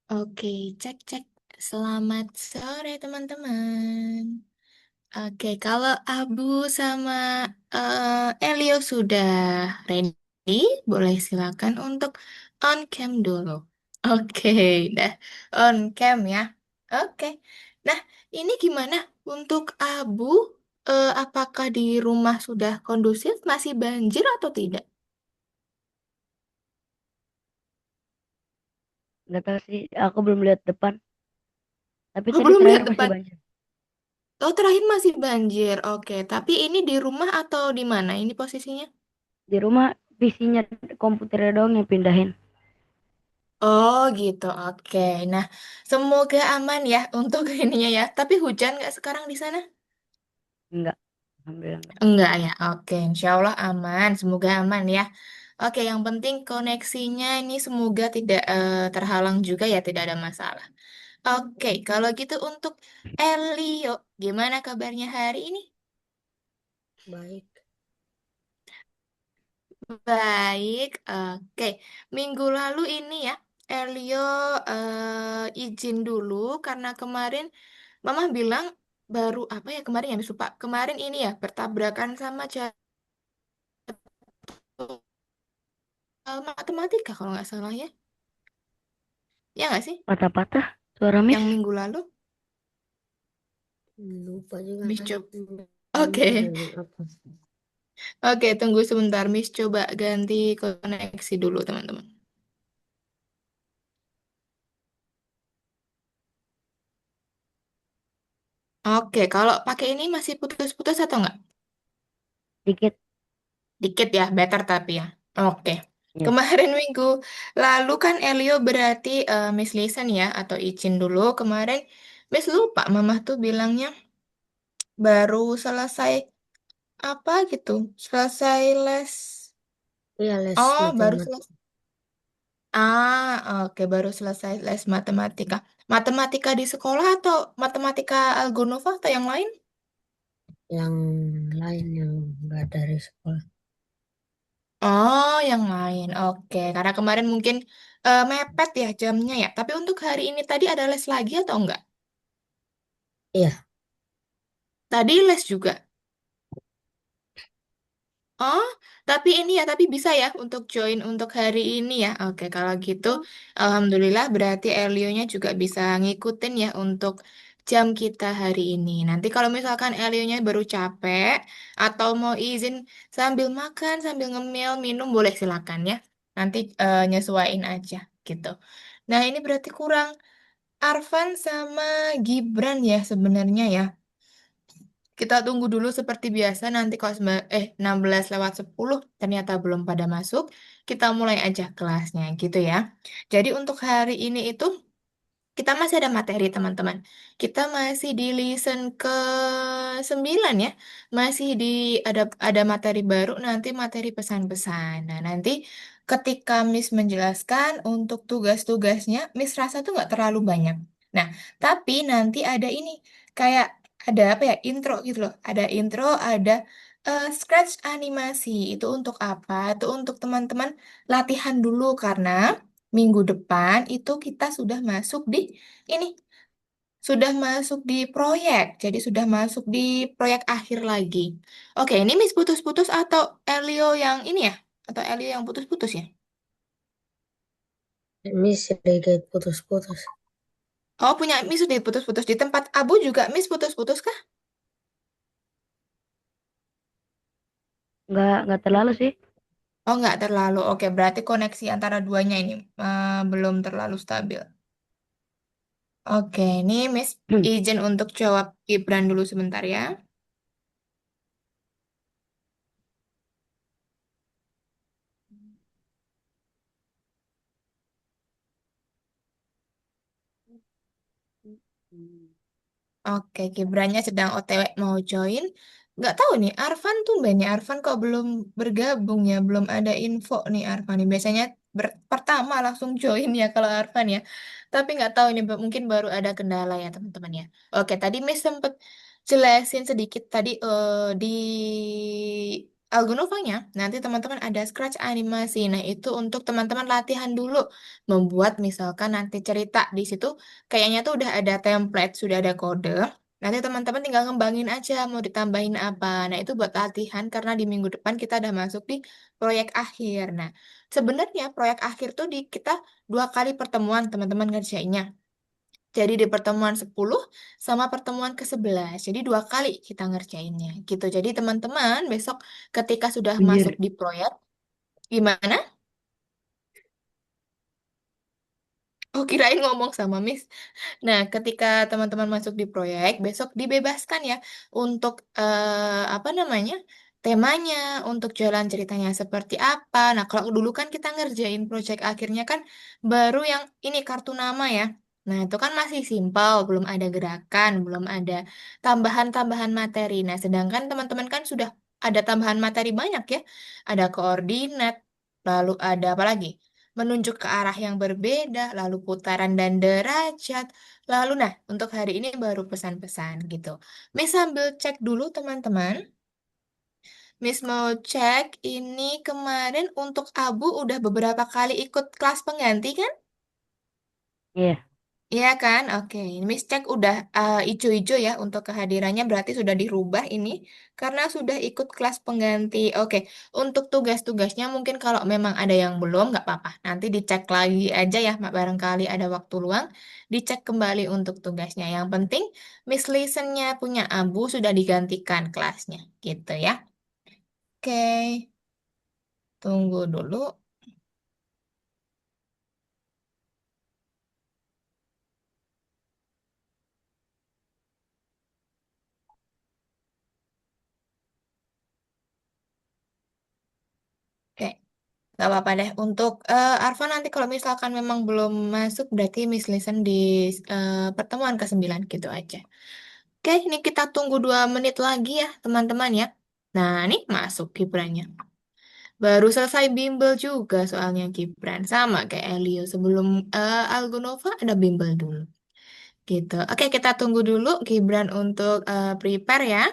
Oke, cek cek. Selamat sore teman-teman. Oke, kalau Abu sama Elio sudah ready, boleh silakan untuk on cam dulu. Oke, dah on cam ya. Oke. Nah, ini gimana untuk Abu? Apakah di rumah sudah kondusif, masih banjir atau tidak? Nggak tahu sih, aku belum lihat depan. Tapi Oh, tadi belum terakhir lihat masih depan. banjir. Oh, terakhir masih banjir. Oke, tapi ini di rumah atau di mana ini posisinya? Di rumah PC-nya komputernya doang yang pindahin. Oh, gitu. Oke. Nah, semoga aman ya untuk ininya ya. Tapi hujan nggak sekarang di sana? Enggak, alhamdulillah enggak. Enggak ya. Oke, insya Allah aman. Semoga aman ya. Oke, yang penting koneksinya ini semoga tidak terhalang juga ya, tidak ada masalah. Oke, kalau gitu untuk Elio, gimana kabarnya hari ini? Baik. Baik, oke. Minggu lalu ini ya, Elio izin dulu karena kemarin Mama bilang baru apa ya kemarin ya, lupa. Kemarin ini ya bertabrakan sama jadwal matematika kalau nggak salah ya. Ya nggak sih? Patah-patah suara Yang Miss. minggu lalu, Lupa juga Miss tadi coba. Oke, ngomongin apa. oke. Tunggu sebentar, Miss coba ganti koneksi dulu teman-teman. Oke, kalau pakai ini masih putus-putus atau nggak? Dikit. Dikit ya, better tapi ya. Oke. Ya. Kemarin minggu lalu kan Elio berarti Miss Listen ya, atau izin dulu. Kemarin Miss lupa, Mama tuh bilangnya baru selesai apa gitu. Selesai les. Iya, les Oh, baru matematika. selesai. Ah, oke, baru selesai les matematika. Matematika di sekolah atau matematika Algonova atau yang lain? Yang lain yang enggak dari sekolah. Oh, yang lain. Oke, karena kemarin mungkin mepet ya jamnya ya. Tapi untuk hari ini tadi ada les lagi atau enggak? Iya. Tadi les juga. Oh, tapi ini ya, tapi bisa ya untuk join untuk hari ini ya. Oke, kalau gitu, alhamdulillah berarti Elionya juga bisa ngikutin ya untuk jam kita hari ini. Nanti kalau misalkan Elionya baru capek atau mau izin sambil makan, sambil ngemil, minum, boleh silakan ya. Nanti nyesuaiin aja gitu. Nah, ini berarti kurang Arfan sama Gibran ya sebenarnya ya. Kita tunggu dulu seperti biasa nanti kalau 16 lewat 10 ternyata belum pada masuk, kita mulai aja kelasnya gitu ya. Jadi untuk hari ini itu kita masih ada materi teman-teman. Kita masih di listen ke 9 ya. Masih di ada materi baru nanti materi pesan-pesan. Nah, nanti ketika Miss menjelaskan untuk tugas-tugasnya, Miss rasa tuh nggak terlalu banyak. Nah, tapi nanti ada ini kayak ada apa ya intro gitu loh. Ada intro, ada scratch animasi. Itu untuk apa? Itu untuk teman-teman latihan dulu karena minggu depan itu kita sudah masuk di ini, sudah masuk di proyek. Jadi sudah masuk di proyek akhir lagi. Oke, ini Miss putus-putus atau Elio yang ini ya? Atau Elio yang putus-putus ya? Ini sedikit putus-putus. Oh, punya Miss sudah putus-putus. Di tempat Abu juga Miss putus-putus kah? Nggak terlalu sih. Oh, nggak terlalu. Oke, berarti koneksi antara duanya ini belum terlalu stabil. Oke, ini Miss izin untuk jawab Gibran dulu sebentar ya. Oke, Gibrannya sedang OTW mau join. Nggak tahu nih, Arfan tuh nih, Arfan kok belum bergabung ya, belum ada info nih Arfan nih. Biasanya pertama langsung join ya kalau Arfan ya. Tapi nggak tahu nih, mungkin baru ada kendala ya teman-teman ya. Oke, tadi Miss sempet jelasin sedikit tadi di Algonovanya, nanti teman-teman ada scratch animasi. Nah, itu untuk teman-teman latihan dulu. Membuat misalkan nanti cerita di situ, kayaknya tuh udah ada template, sudah ada kode. Nanti teman-teman tinggal ngembangin aja, mau ditambahin apa. Nah, itu buat latihan, karena di minggu depan kita udah masuk di proyek akhir. Nah, sebenarnya proyek akhir tuh di kita 2 kali pertemuan teman-teman ngerjainnya. Jadi di pertemuan 10 sama pertemuan ke-11. Jadi 2 kali kita ngerjainnya gitu. Jadi teman-teman besok ketika sudah masuk Anjir. di proyek, gimana? Oh, kirain ngomong sama Miss. Nah, ketika teman-teman masuk di proyek, besok dibebaskan ya untuk apa namanya? Temanya, untuk jalan ceritanya seperti apa. Nah, kalau dulu kan kita ngerjain proyek akhirnya kan baru yang ini kartu nama ya. Nah, itu kan masih simpel, belum ada gerakan, belum ada tambahan-tambahan materi. Nah, sedangkan teman-teman kan sudah ada tambahan materi banyak ya. Ada koordinat, lalu ada apa lagi? Menunjuk ke arah yang berbeda, lalu putaran dan derajat. Lalu nah, untuk hari ini baru pesan-pesan gitu. Miss sambil cek dulu teman-teman. Miss mau cek ini kemarin untuk Abu udah beberapa kali ikut kelas pengganti kan? Iya. Iya kan? Oke, ini Miss cek udah ijo-ijo ya untuk kehadirannya berarti sudah dirubah ini karena sudah ikut kelas pengganti. Oke, untuk tugas-tugasnya mungkin kalau memang ada yang belum nggak apa-apa. Nanti dicek lagi aja ya, Mak, barangkali ada waktu luang, dicek kembali untuk tugasnya. Yang penting Miss Listennya punya Abu sudah digantikan kelasnya, gitu ya. Oke, tunggu dulu. Oke. Gak apa-apa deh. Untuk Arfa nanti kalau misalkan memang belum masuk, berarti Miss Listen di pertemuan ke-9 gitu aja. Oke, ini kita tunggu 2 menit lagi ya, teman-teman ya. Nah, ini masuk Gibrannya. Baru selesai bimbel juga soalnya Gibran. Sama kayak Elio. Sebelum Algonova ada bimbel dulu. Gitu. Oke, kita tunggu dulu Gibran untuk prepare ya.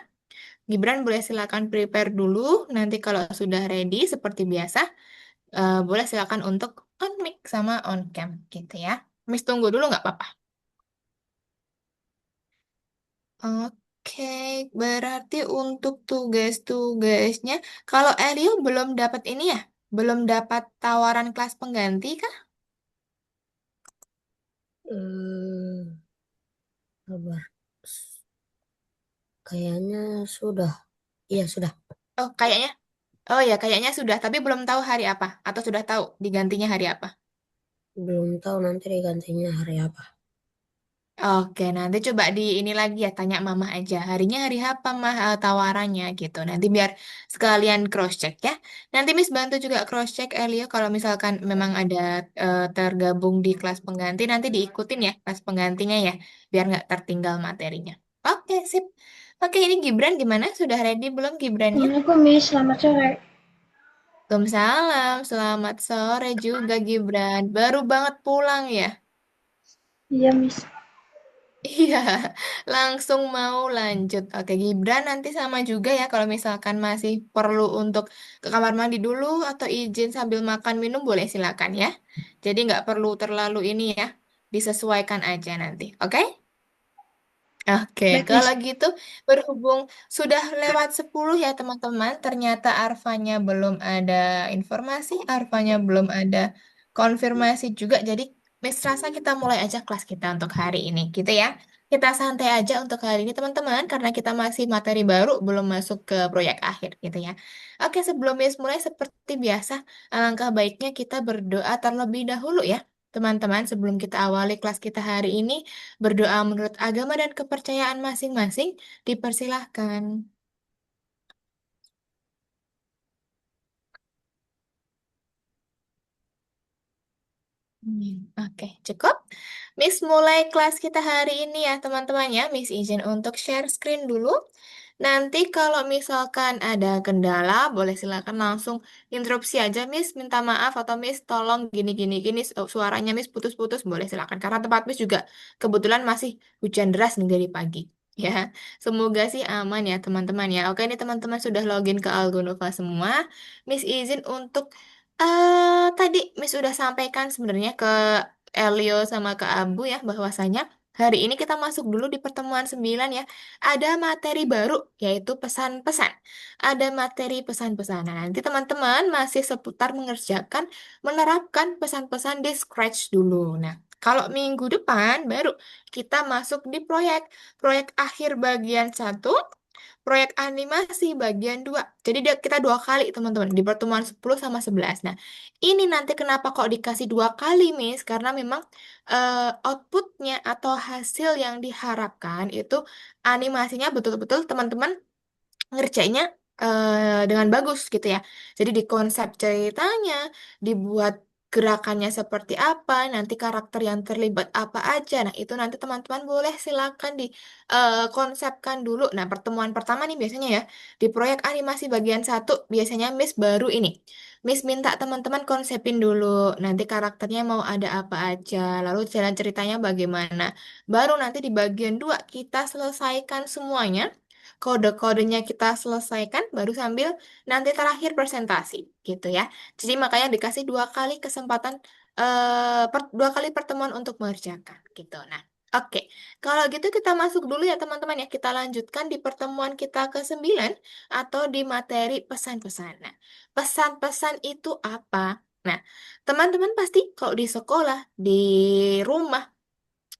Gibran boleh silakan prepare dulu. Nanti kalau sudah ready, seperti biasa, boleh silakan untuk on mic sama on cam gitu ya. Miss tunggu dulu nggak apa-apa. Oke, berarti untuk tugas-tugasnya, kalau Elio belum dapat ini ya, belum dapat tawaran kelas pengganti kah? Hmm, Sabar. Kayaknya sudah. Iya, sudah. Oh, kayaknya, oh ya, kayaknya sudah, tapi belum tahu hari apa, atau sudah tahu digantinya hari apa. Belum tahu nanti digantinya hari apa. Oke, nanti coba di ini lagi ya, tanya Mama aja. Harinya hari apa, Mah, tawarannya gitu. Nanti biar sekalian cross-check ya. Nanti Miss bantu juga cross-check Elio kalau misalkan memang ada tergabung di kelas pengganti, nanti diikutin ya kelas penggantinya ya, biar nggak tertinggal materinya. Oke, sip. Oke, ini Gibran gimana? Sudah ready belum Gibrannya? Assalamualaikum Miss, selamat sore. Waalaikumsalam, selamat sore juga Gibran. Baru banget pulang ya? Iya Miss. Iya, langsung mau lanjut. Oke, Gibran nanti sama juga ya kalau misalkan masih perlu untuk ke kamar mandi dulu atau izin sambil makan minum boleh silakan ya. Jadi nggak perlu terlalu ini ya, disesuaikan aja nanti. Oke? Oke, Baik kalau Miss. gitu berhubung sudah lewat 10 ya teman-teman, ternyata Arfanya belum ada informasi, Arfanya belum ada konfirmasi juga, jadi Miss rasa kita mulai aja kelas kita untuk hari ini, gitu ya. Kita santai aja untuk hari ini teman-teman, karena kita masih materi baru, belum masuk ke proyek akhir gitu ya. Oke, sebelum Miss mulai seperti biasa, alangkah baiknya kita berdoa terlebih dahulu ya. Teman-teman, sebelum kita awali kelas kita hari ini, berdoa menurut agama dan kepercayaan masing-masing, dipersilahkan. Oke, cukup. Miss mulai kelas kita hari ini ya teman-teman ya. Miss izin untuk share screen dulu. Nanti kalau misalkan ada kendala, boleh silakan langsung interupsi aja Miss. Minta maaf atau Miss tolong gini-gini-gini suaranya Miss putus-putus boleh silakan. Karena tempat Miss juga kebetulan masih hujan deras nih dari pagi. Ya, semoga sih aman ya teman-teman ya. Oke, ini teman-teman sudah login ke Algonova semua. Miss izin untuk tadi Miss sudah sampaikan sebenarnya ke Elio sama ke Abu ya bahwasanya hari ini kita masuk dulu di pertemuan 9 ya. Ada materi baru yaitu pesan-pesan. Ada materi pesan-pesan. Nah, nanti teman-teman masih seputar mengerjakan menerapkan pesan-pesan di Scratch dulu. Nah, kalau minggu depan baru kita masuk di proyek akhir bagian satu, proyek animasi bagian 2. Jadi kita dua kali teman-teman di pertemuan 10 sama 11. Nah, ini nanti kenapa kok dikasih dua kali, Miss? Karena memang outputnya atau hasil yang diharapkan itu animasinya betul-betul teman-teman ngerjainnya dengan bagus gitu ya. Jadi di konsep ceritanya, dibuat gerakannya seperti apa, nanti karakter yang terlibat apa aja. Nah, itu nanti teman-teman boleh silakan di konsepkan dulu. Nah, pertemuan pertama nih biasanya ya, di proyek animasi bagian satu, biasanya Miss baru ini. Miss minta teman-teman konsepin dulu, nanti karakternya mau ada apa aja, lalu jalan ceritanya bagaimana. Baru nanti di bagian 2 kita selesaikan semuanya, kode-kodenya kita selesaikan baru sambil nanti terakhir presentasi gitu ya. Jadi makanya dikasih dua kali kesempatan dua kali pertemuan untuk mengerjakan gitu. Nah, oke. Kalau gitu kita masuk dulu ya teman-teman ya. Kita lanjutkan di pertemuan kita ke-9 atau di materi pesan-pesan. Nah, pesan-pesan itu apa? Nah, teman-teman pasti kalau di sekolah, di rumah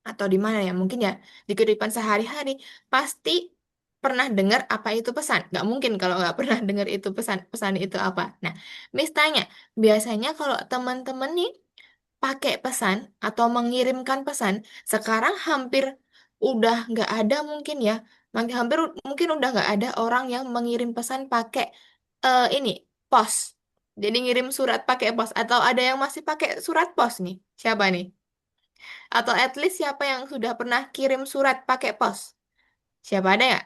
atau di mana ya mungkin ya di kehidupan sehari-hari pasti pernah dengar apa itu pesan. Nggak mungkin kalau nggak pernah dengar itu pesan. Pesan itu apa? Nah, Miss tanya, biasanya kalau teman-teman nih pakai pesan atau mengirimkan pesan, sekarang hampir udah nggak ada mungkin ya. Hampir mungkin udah nggak ada orang yang mengirim pesan pakai ini pos. Jadi ngirim surat pakai pos atau ada yang masih pakai surat pos nih? Siapa nih? Atau at least siapa yang sudah pernah kirim surat pakai pos? Siapa ada ya?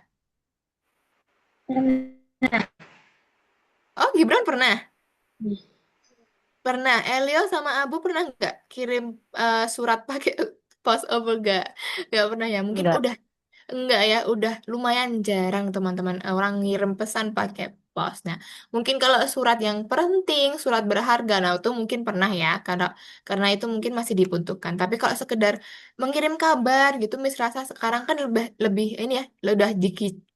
Oh, Gibran pernah. Pernah. Elio sama Abu pernah nggak kirim surat pakai pos? Oh, enggak. Nggak pernah ya. Mungkin Enggak. udah enggak ya, udah lumayan jarang teman-teman orang ngirim pesan pakai pos. Nah, mungkin kalau surat yang penting, surat berharga, nah itu mungkin pernah ya, karena itu mungkin masih dibutuhkan. Tapi kalau sekedar mengirim kabar gitu, Miss rasa sekarang kan lebih lebih ini ya, udah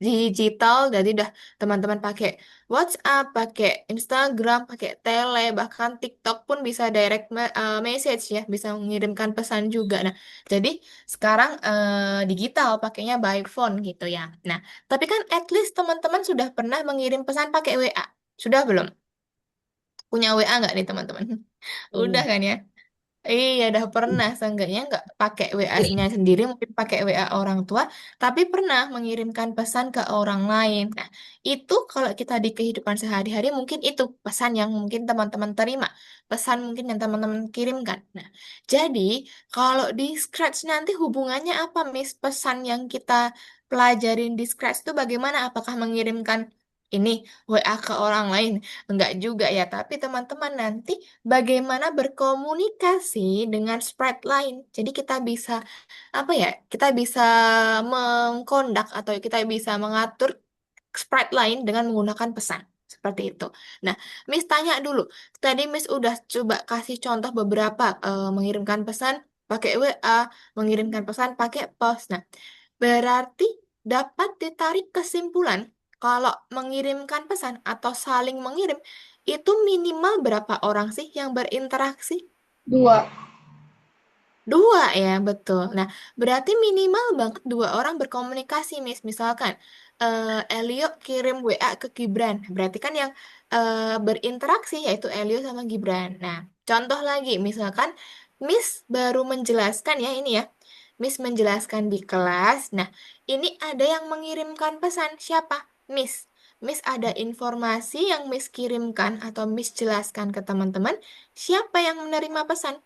digital, jadi udah teman-teman pakai WhatsApp, pakai Instagram, pakai tele, bahkan TikTok pun bisa direct message ya, bisa mengirimkan pesan juga. Nah, jadi sekarang digital pakainya by phone gitu ya. Nah, tapi kan at least teman-teman sudah pernah mengirim pesan pakai WA. Sudah belum? Punya WA nggak nih teman-teman? Udah Iya. kan ya? Iya, udah pernah. Seenggaknya nggak pakai WA-nya sendiri, mungkin pakai WA orang tua, tapi pernah mengirimkan pesan ke orang lain. Nah, itu kalau kita di kehidupan sehari-hari, mungkin itu pesan yang mungkin teman-teman terima. Pesan mungkin yang teman-teman kirimkan. Nah, jadi kalau di Scratch nanti hubungannya apa, Miss? Pesan yang kita pelajarin di Scratch itu bagaimana? Apakah mengirimkan ini WA ke orang lain? Enggak juga ya, tapi teman-teman nanti bagaimana berkomunikasi dengan sprite lain. Jadi kita bisa apa ya? Kita bisa mengkondak atau kita bisa mengatur sprite lain dengan menggunakan pesan. Seperti itu. Nah, Miss tanya dulu. Tadi Miss udah coba kasih contoh beberapa mengirimkan pesan pakai WA, mengirimkan pesan pakai pos. Nah, berarti dapat ditarik kesimpulan kalau mengirimkan pesan atau saling mengirim itu minimal berapa orang sih yang berinteraksi? 2. Dua ya, betul. Nah, berarti minimal banget dua orang berkomunikasi, Misalkan Elio kirim WA ke Gibran. Berarti kan yang berinteraksi yaitu Elio sama Gibran. Nah, contoh lagi, misalkan Miss baru menjelaskan ya ini ya. Miss menjelaskan di kelas. Nah, ini ada yang mengirimkan pesan. Siapa? Miss. Miss ada informasi yang Miss kirimkan atau Miss jelaskan ke teman-teman. Siapa yang menerima pesan?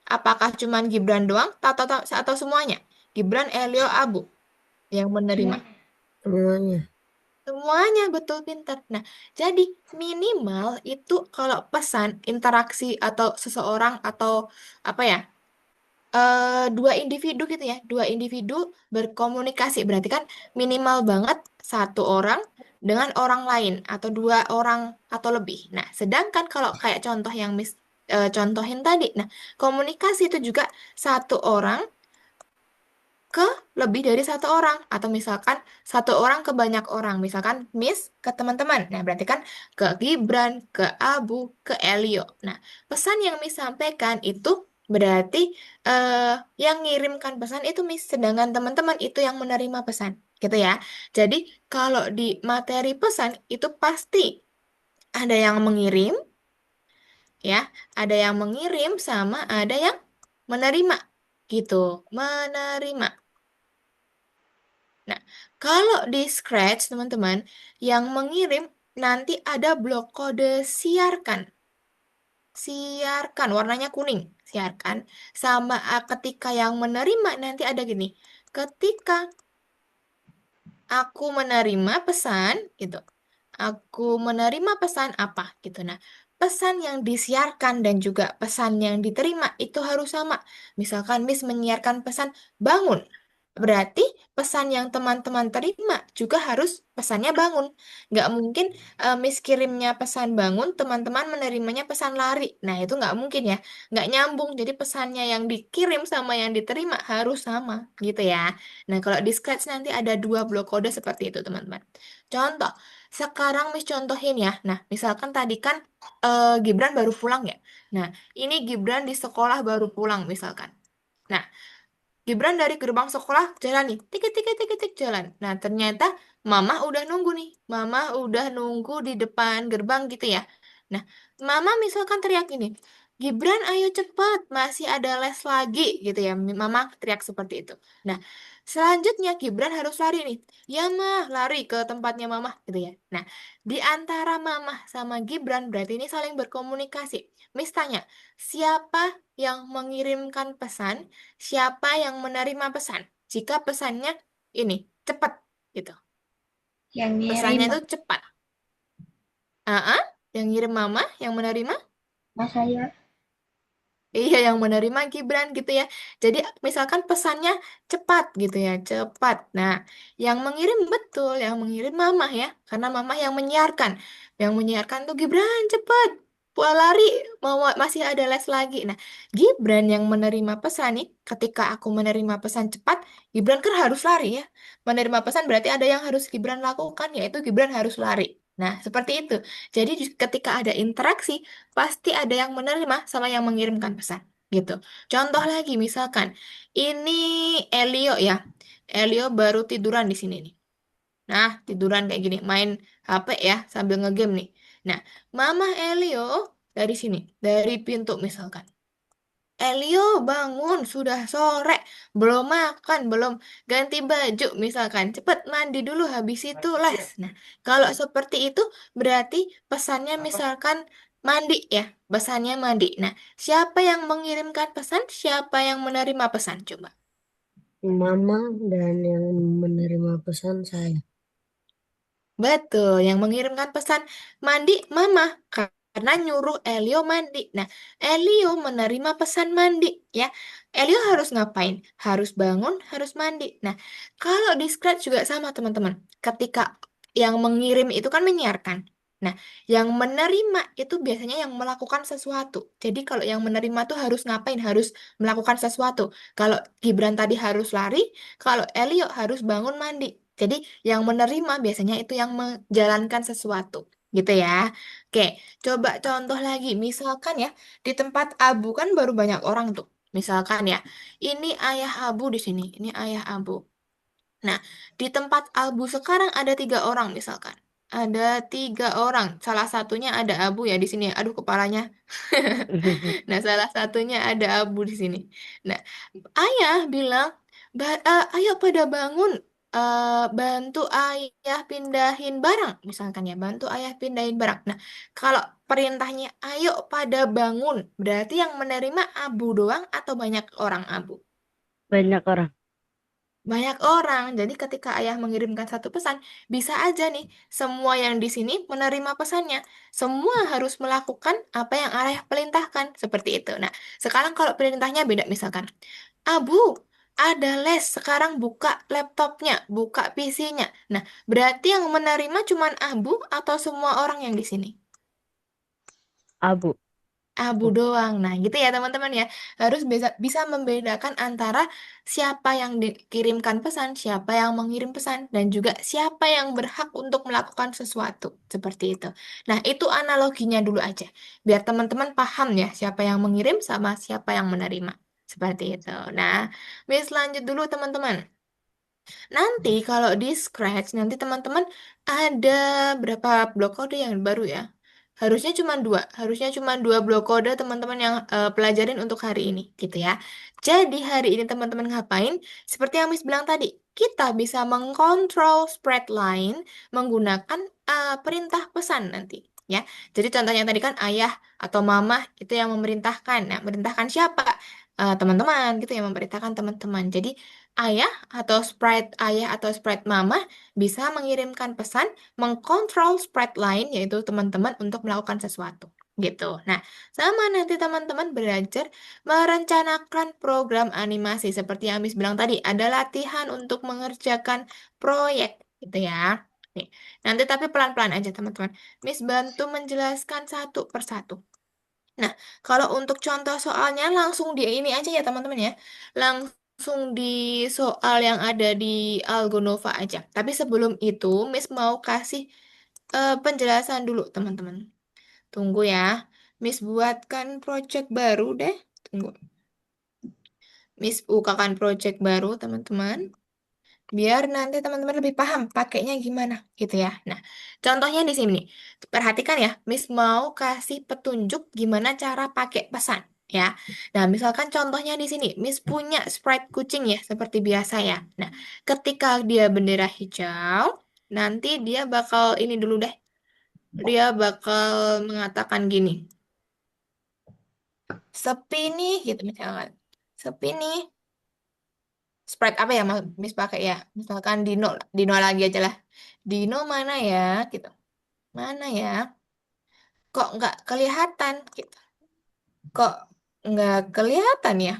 Apakah cuman Gibran doang atau semuanya? Gibran, Elio, Abu yang menerima. Semuanya. Semuanya. Semuanya betul pintar. Nah, jadi minimal itu kalau pesan, interaksi atau seseorang atau apa ya? dua individu gitu ya, dua individu berkomunikasi. Berarti kan minimal banget satu orang dengan orang lain atau dua orang atau lebih. Nah, sedangkan kalau kayak contoh yang contohin tadi, nah komunikasi itu juga satu orang ke lebih dari satu orang atau misalkan satu orang ke banyak orang misalkan Miss ke teman-teman nah berarti kan ke Gibran ke Abu ke Elio nah pesan yang Miss sampaikan itu berarti eh, yang ngirimkan pesan itu Miss sedangkan teman-teman itu yang menerima pesan gitu ya jadi kalau di materi pesan itu pasti ada yang mengirim ya ada yang mengirim sama ada yang menerima gitu menerima. Nah, kalau di Scratch, teman-teman, yang mengirim nanti ada blok kode siarkan. Siarkan, warnanya kuning. Siarkan. Sama ketika yang menerima nanti ada gini. Ketika aku menerima pesan, gitu. Aku menerima pesan apa, gitu. Nah, pesan yang disiarkan dan juga pesan yang diterima itu harus sama. Misalkan Miss menyiarkan pesan bangun. Berarti pesan yang teman-teman terima juga harus pesannya bangun. Nggak mungkin Miss kirimnya pesan bangun, teman-teman menerimanya pesan lari. Nah, itu nggak mungkin ya. Nggak nyambung. Jadi pesannya yang dikirim sama yang diterima harus sama gitu ya. Nah, kalau di Scratch nanti ada dua blok kode seperti itu, teman-teman. Contoh, sekarang Miss contohin ya. Nah, misalkan tadi kan Gibran baru pulang ya. Nah, ini Gibran di sekolah baru pulang misalkan. Nah, Gibran dari gerbang sekolah jalan nih, tikit tikit tikit tik jalan. Nah, ternyata Mama udah nunggu nih. Mama udah nunggu di depan gerbang gitu ya. Nah, Mama misalkan teriak ini, Gibran ayo cepat, masih ada les lagi gitu ya. Mama teriak seperti itu. Nah, selanjutnya Gibran harus lari nih. Ya mah, lari ke tempatnya Mama gitu ya. Nah, di antara Mama sama Gibran berarti ini saling berkomunikasi. Miss tanya, siapa yang mengirimkan pesan? Siapa yang menerima pesan? Jika pesannya ini cepat gitu. Yang ngirim Pesannya itu cepat. Ah, yang ngirim mama, yang menerima mas saya. iya yang menerima Gibran gitu ya. Jadi misalkan pesannya cepat gitu ya, cepat. Nah, yang mengirim betul, yang mengirim mama ya, karena mama yang menyiarkan. Yang menyiarkan tuh Gibran cepat. Lari mau masih ada les lagi. Nah, Gibran yang menerima pesan nih, ketika aku menerima pesan cepat, Gibran kan harus lari ya. Menerima pesan berarti ada yang harus Gibran lakukan, yaitu Gibran harus lari. Nah, seperti itu. Jadi ketika ada interaksi, pasti ada yang menerima sama yang mengirimkan pesan gitu. Contoh lagi misalkan ini Elio ya. Elio baru tiduran di sini nih. Nah, tiduran kayak gini, main HP ya sambil ngegame nih. Nah, Mama Elio dari sini, dari pintu misalkan. Elio bangun, sudah sore, belum makan, belum ganti baju misalkan. Cepet mandi dulu habis itu les. Nah, kalau seperti itu berarti pesannya misalkan mandi ya, pesannya mandi. Nah, siapa yang mengirimkan pesan, siapa yang menerima pesan coba? Mama dan yang menerima pesan saya. Betul, yang mengirimkan pesan mandi mama karena nyuruh Elio mandi. Nah, Elio menerima pesan mandi ya. Elio harus ngapain? Harus bangun, harus mandi. Nah, kalau di Scratch juga sama teman-teman. Ketika yang mengirim itu kan menyiarkan. Nah, yang menerima itu biasanya yang melakukan sesuatu. Jadi kalau yang menerima tuh harus ngapain? Harus melakukan sesuatu. Kalau Gibran tadi harus lari, kalau Elio harus bangun mandi. Jadi yang menerima biasanya itu yang menjalankan sesuatu, gitu ya. Oke, coba contoh lagi. Misalkan ya, di tempat Abu kan baru banyak orang tuh. Misalkan ya, ini ayah Abu di sini, ini ayah Abu. Nah, di tempat Abu sekarang ada tiga orang misalkan. Ada tiga orang. Salah satunya ada Abu ya di sini. Aduh, kepalanya. Nah, salah satunya ada Abu di sini. Nah, ayah bilang, ayo pada bangun, bantu ayah pindahin barang, misalkan ya, bantu ayah pindahin barang. Nah, kalau perintahnya ayo pada bangun, berarti yang menerima Abu doang atau banyak orang Abu? Banyak orang. banyak orang. Jadi ketika ayah mengirimkan satu pesan, bisa aja nih semua yang di sini menerima pesannya. Semua harus melakukan apa yang ayah perintahkan, seperti itu. Nah, sekarang kalau perintahnya beda misalkan, Abu, ada les, sekarang buka laptopnya, buka PC-nya. Nah, berarti yang menerima cuman Abu atau semua orang yang di sini? Abu. Abu doang. Nah, gitu ya teman-teman ya. Harus bisa bisa membedakan antara siapa yang dikirimkan pesan, siapa yang mengirim pesan, dan juga siapa yang berhak untuk melakukan sesuatu. Seperti itu. Nah, itu analoginya dulu aja. Biar teman-teman paham ya siapa yang mengirim sama siapa yang menerima. Seperti itu. Nah, Miss lanjut dulu teman-teman. Nanti kalau di Scratch, nanti teman-teman ada berapa blok kode yang baru ya? Harusnya cuma dua blok kode teman-teman yang pelajarin untuk hari ini, gitu ya. Jadi hari ini teman-teman ngapain? Seperti yang Miss bilang tadi, kita bisa mengkontrol spread line menggunakan perintah pesan nanti. Ya, jadi contohnya tadi kan ayah atau mama itu yang memerintahkan. Nah, memerintahkan siapa? Teman-teman gitu yang memerintahkan teman-teman. Jadi ayah atau sprite mama bisa mengirimkan pesan, mengkontrol sprite lain yaitu teman-teman untuk melakukan sesuatu. Gitu. Nah, sama nanti teman-teman belajar merencanakan program animasi seperti yang Miss bilang tadi, ada latihan untuk mengerjakan proyek gitu ya. Nih, nanti tapi pelan-pelan aja teman-teman. Miss bantu menjelaskan satu persatu. Nah, kalau untuk contoh soalnya langsung di ini aja ya teman-teman ya. Langsung di soal yang ada di Algonova aja. Tapi sebelum itu, Miss mau kasih penjelasan dulu teman-teman. Tunggu ya. Miss buatkan project baru deh. Tunggu. Miss bukakan project baru teman-teman. Biar nanti teman-teman lebih paham pakainya gimana gitu ya. Nah, contohnya di sini nih. Perhatikan ya, Miss mau kasih petunjuk gimana cara pakai pesan ya. Nah, misalkan contohnya di sini, Miss punya sprite kucing ya, seperti biasa ya. Nah, ketika dia bendera hijau, nanti dia bakal ini dulu deh. Dia bakal mengatakan gini, sepi nih gitu misalkan. Sepi nih. Sprite apa ya Miss pakai ya? Misalkan Dino, Dino lagi aja lah. Dino mana ya? Gitu. Mana ya? Kok nggak kelihatan? Gitu. Kok nggak kelihatan ya?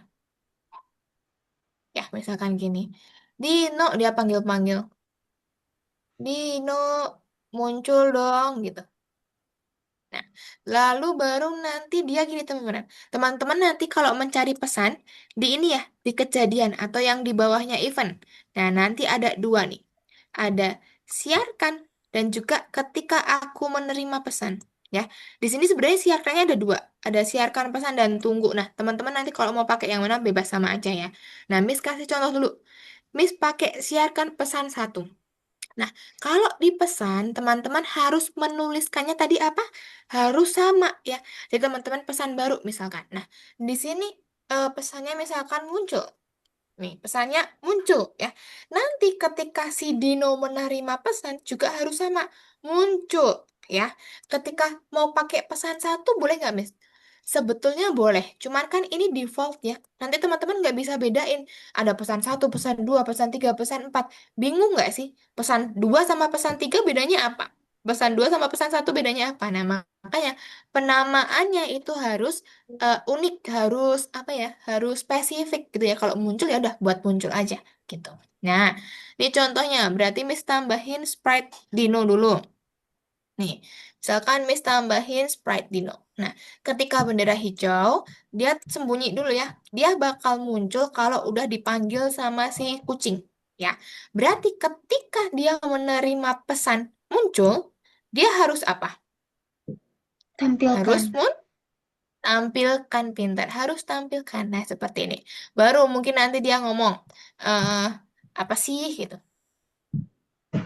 Ya, misalkan gini. Dino, dia panggil-panggil. Dino, muncul dong, gitu. Nah, lalu baru nanti dia gini teman-teman. Teman-teman nanti kalau mencari pesan, di ini ya, di kejadian atau yang di bawahnya event. Nah, nanti ada dua nih. Ada siarkan dan juga ketika aku menerima pesan. Ya, di sini sebenarnya siarkannya ada dua. Ada siarkan pesan dan tunggu. Nah, teman-teman nanti kalau mau pakai yang mana bebas sama aja ya. Nah, Miss kasih contoh dulu. Miss pakai siarkan pesan satu. Nah, kalau di pesan, teman-teman harus menuliskannya tadi apa? Harus sama ya. Jadi teman-teman pesan baru misalkan. Nah, di sini pesannya misalkan muncul. Nih, pesannya muncul ya. Nanti ketika si Dino menerima pesan juga harus sama muncul ya. Ketika mau pakai pesan satu boleh nggak, Miss? Sebetulnya boleh, cuman kan ini default ya. Nanti teman-teman nggak bisa bedain. Ada pesan satu, pesan dua, pesan tiga, pesan empat. Bingung nggak sih? Pesan dua sama pesan tiga bedanya apa? Pesan dua sama pesan satu bedanya apa? Nah, makanya penamaannya itu harus unik, harus apa ya, harus spesifik gitu ya. Kalau muncul ya udah buat muncul aja gitu. Nah, ini contohnya berarti Miss tambahin sprite Dino dulu. Nih, misalkan Miss tambahin sprite Dino. Nah, ketika bendera hijau, dia sembunyi dulu ya. Dia bakal muncul kalau udah dipanggil sama si kucing. Ya, berarti ketika dia menerima pesan muncul, dia harus apa? Tampilkan. Harus tampilkan pintar, harus tampilkan. Nah, seperti ini. Baru mungkin nanti dia ngomong, eh apa sih gitu?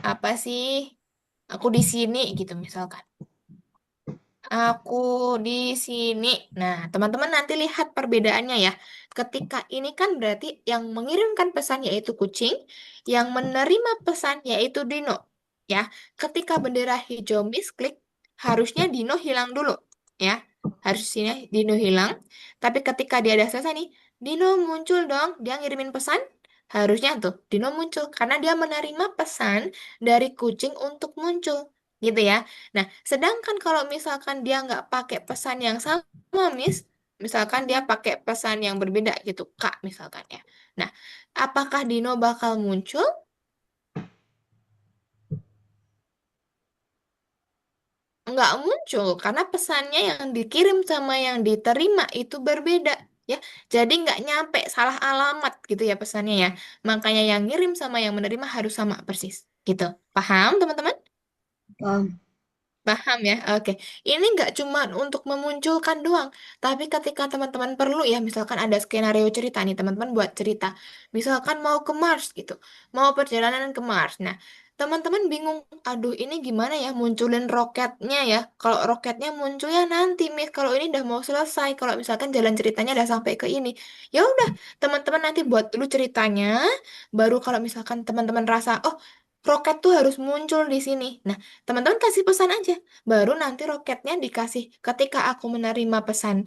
Apa sih? Aku di sini gitu misalkan. Aku di sini. Nah, teman-teman nanti lihat perbedaannya ya. Ketika ini kan berarti yang mengirimkan pesan yaitu kucing, yang menerima pesan yaitu Dino. Ya, ketika bendera hijau misklik, harusnya Dino hilang dulu. Ya, harusnya Dino hilang. Tapi ketika dia ada selesai nih, Dino muncul dong. Dia ngirimin pesan. Harusnya tuh Dino muncul karena dia menerima pesan dari kucing untuk muncul, gitu ya. Nah, sedangkan kalau misalkan dia nggak pakai pesan yang sama, Miss, misalkan dia pakai pesan yang berbeda gitu, Kak, misalkan ya. Nah, apakah Dino bakal muncul? Nggak muncul karena pesannya yang dikirim sama yang diterima itu berbeda ya. Jadi nggak nyampe, salah alamat gitu ya pesannya ya. Makanya yang ngirim sama yang menerima harus sama persis gitu. Paham teman-teman? Paham. Paham ya? Oke. Ini nggak cuma untuk memunculkan doang, tapi ketika teman-teman perlu ya, misalkan ada skenario cerita nih, teman-teman buat cerita. Misalkan mau ke Mars gitu, mau perjalanan ke Mars. Nah, teman-teman bingung, aduh ini gimana ya munculin roketnya ya? Kalau roketnya munculnya nanti, Miss, kalau ini udah mau selesai, kalau misalkan jalan ceritanya udah sampai ke ini. Ya udah, teman-teman nanti buat dulu ceritanya, baru kalau misalkan teman-teman rasa, oh, roket tuh harus muncul di sini. Nah, teman-teman kasih pesan aja. Baru nanti roketnya dikasih ketika aku menerima pesan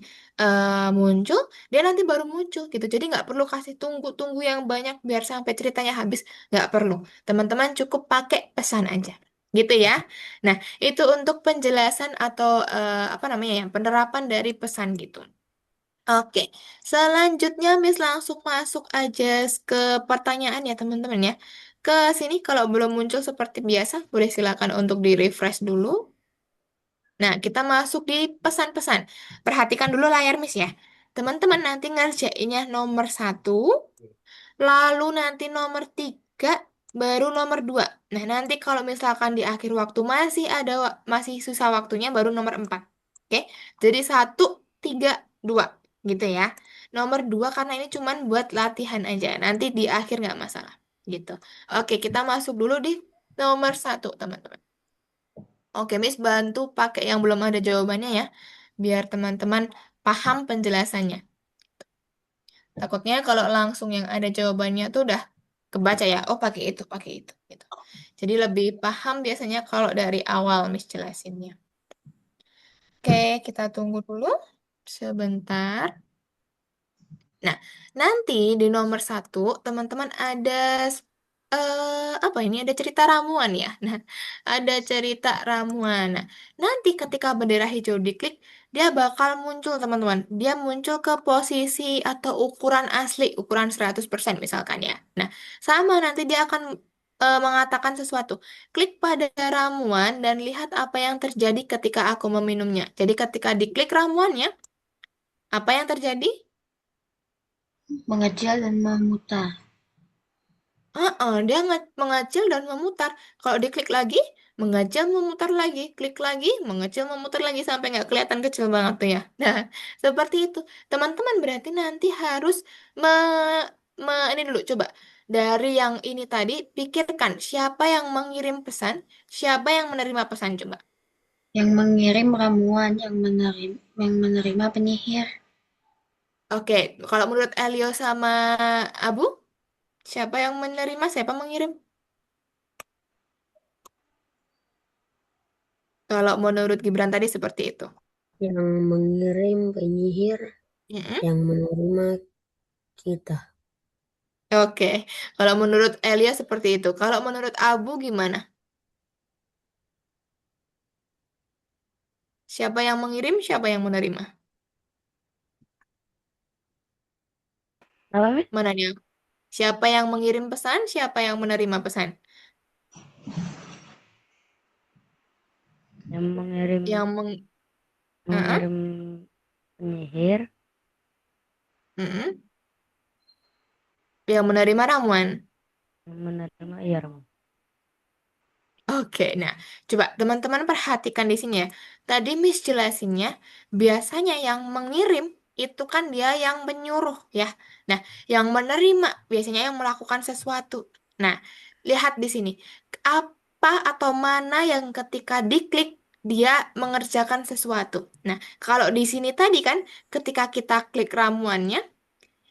muncul, dia nanti baru muncul gitu. Jadi nggak perlu kasih tunggu-tunggu yang banyak biar sampai ceritanya habis. Nggak perlu. Teman-teman cukup pakai pesan aja. Gitu ya. Nah, itu untuk penjelasan atau apa namanya ya, penerapan dari pesan gitu. Oke, selanjutnya Miss langsung masuk aja ke pertanyaan ya teman-teman ya. Ke sini kalau belum muncul seperti biasa, boleh silakan untuk di-refresh dulu. Nah, kita masuk di pesan-pesan. Perhatikan dulu layar Miss ya. Teman-teman nanti ngerjainnya nomor satu, lalu nanti nomor tiga, baru nomor dua. Nah, nanti kalau misalkan di akhir waktu masih ada, masih susah waktunya, baru nomor empat. Oke, jadi satu, tiga, dua, gitu ya. Nomor dua karena ini cuman buat latihan aja. Nanti di akhir nggak masalah, gitu. Oke, kita masuk dulu di nomor satu, teman-teman. Oke, Miss bantu pakai yang belum ada jawabannya ya, biar teman-teman paham penjelasannya. Takutnya kalau langsung yang ada jawabannya tuh udah kebaca ya, oh pakai itu, gitu. Jadi lebih paham biasanya kalau dari awal Miss jelasinnya. Oke, kita tunggu dulu sebentar. Nah, nanti di nomor satu, teman-teman ada apa ini? Ada cerita ramuan ya. Nah, ada cerita ramuan. Nah, nanti ketika bendera hijau diklik, dia bakal muncul, teman-teman. Dia muncul ke posisi atau ukuran asli, ukuran 100% misalkan ya. Nah, sama nanti dia akan mengatakan sesuatu. Klik pada ramuan dan lihat apa yang terjadi ketika aku meminumnya. Jadi ketika diklik ramuannya, apa yang terjadi? Mengecil dan memutar. Dia mengecil dan memutar. Kalau diklik lagi, mengecil, memutar lagi. Klik lagi, mengecil, memutar lagi. Sampai nggak kelihatan kecil banget tuh ya. Nah, seperti itu. Teman-teman berarti nanti harus me, ini dulu, coba. Dari yang ini tadi, pikirkan siapa yang mengirim pesan, siapa yang menerima pesan, coba. Yang mengirim ramuan, yang menerima penyihir. Oke, kalau menurut Elio sama Abu, siapa yang menerima, siapa mengirim? Kalau menurut Gibran tadi seperti itu. Yang mengirim penyihir, Mm-mm. yang menerima kita. Oke, kalau menurut Elia seperti itu. Kalau menurut Abu gimana? Siapa yang mengirim, siapa yang menerima? Apa, Mit? Mana dia? Siapa yang mengirim pesan, siapa yang menerima pesan? Yang mengirim Yang Ah, mengirim penyihir, mm-mm. Yang menerima ramuan. yang menerima iya, Oke, nah coba teman-teman perhatikan di sini ya. Tadi Miss jelasinnya, biasanya yang mengirim itu kan dia yang menyuruh ya. Nah, yang menerima biasanya yang melakukan sesuatu. Nah, lihat di sini. Apa atau mana yang ketika diklik dia mengerjakan sesuatu. Nah, kalau di sini tadi kan ketika kita klik ramuannya,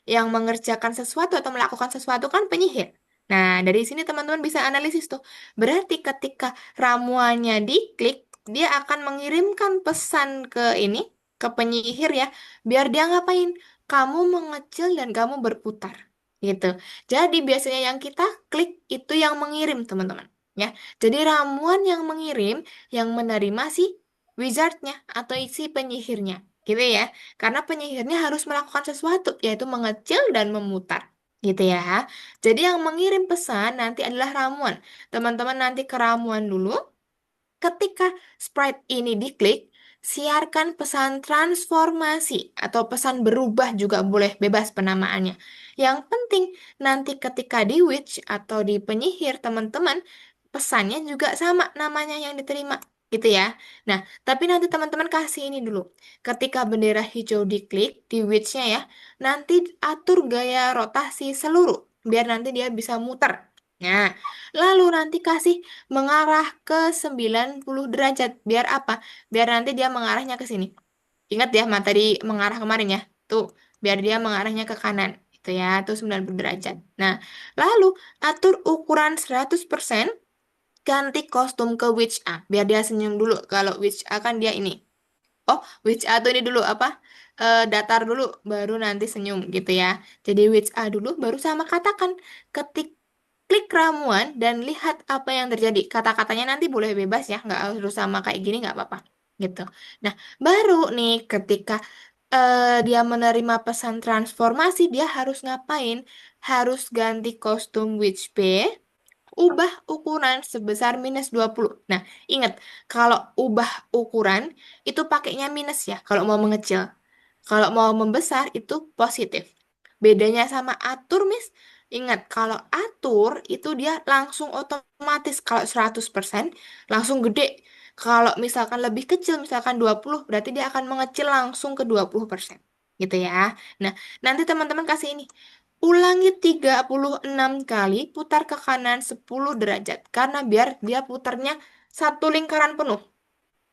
yang mengerjakan sesuatu atau melakukan sesuatu kan penyihir. Nah, dari sini teman-teman bisa analisis tuh. Berarti ketika ramuannya diklik, dia akan mengirimkan pesan ke ini, ke penyihir ya, biar dia ngapain? Kamu mengecil dan kamu berputar. gitu. Jadi biasanya yang kita klik itu yang mengirim, teman-teman. Ya, jadi ramuan yang mengirim, yang menerima si wizardnya atau si penyihirnya, gitu ya. Karena penyihirnya harus melakukan sesuatu, yaitu mengecil dan memutar, gitu ya. Jadi yang mengirim pesan nanti adalah ramuan. Teman-teman nanti ke ramuan dulu. Ketika sprite ini diklik, siarkan pesan transformasi atau pesan berubah juga boleh bebas penamaannya. Yang penting nanti ketika di witch atau di penyihir teman-teman, pesannya juga sama namanya yang diterima gitu ya. Nah, tapi nanti teman-teman kasih ini dulu. Ketika bendera hijau diklik di witch-nya ya, nanti atur gaya rotasi seluruh biar nanti dia bisa muter. Nah, lalu nanti kasih mengarah ke 90 derajat. Biar apa? Biar nanti dia mengarahnya ke sini. Ingat ya, materi mengarah kemarin ya. Tuh, biar dia mengarahnya ke kanan. Itu ya, tuh 90 derajat. Nah, lalu atur ukuran 100%, ganti kostum ke Witch A. Biar dia senyum dulu. Kalau Witch A kan dia ini. Oh, Witch A tuh ini dulu apa? Datar dulu, baru nanti senyum gitu ya. Jadi Witch A dulu, baru sama katakan. Ketik klik ramuan dan lihat apa yang terjadi. Kata-katanya nanti boleh bebas ya, nggak harus sama kayak gini, nggak apa-apa. Gitu. Nah, baru nih ketika dia menerima pesan transformasi, dia harus ngapain? Harus ganti kostum Witch B, ubah ukuran sebesar -20. Nah, ingat, kalau ubah ukuran itu pakainya minus ya, kalau mau mengecil. Kalau mau membesar itu positif. Bedanya sama atur, Miss. Ingat, kalau atur itu dia langsung otomatis. Kalau 100% langsung gede. Kalau misalkan lebih kecil, misalkan 20 berarti dia akan mengecil langsung ke 20%. Gitu ya. Nah, nanti teman-teman kasih ini. Ulangi 36 kali, putar ke kanan 10 derajat. Karena biar dia putarnya satu lingkaran penuh.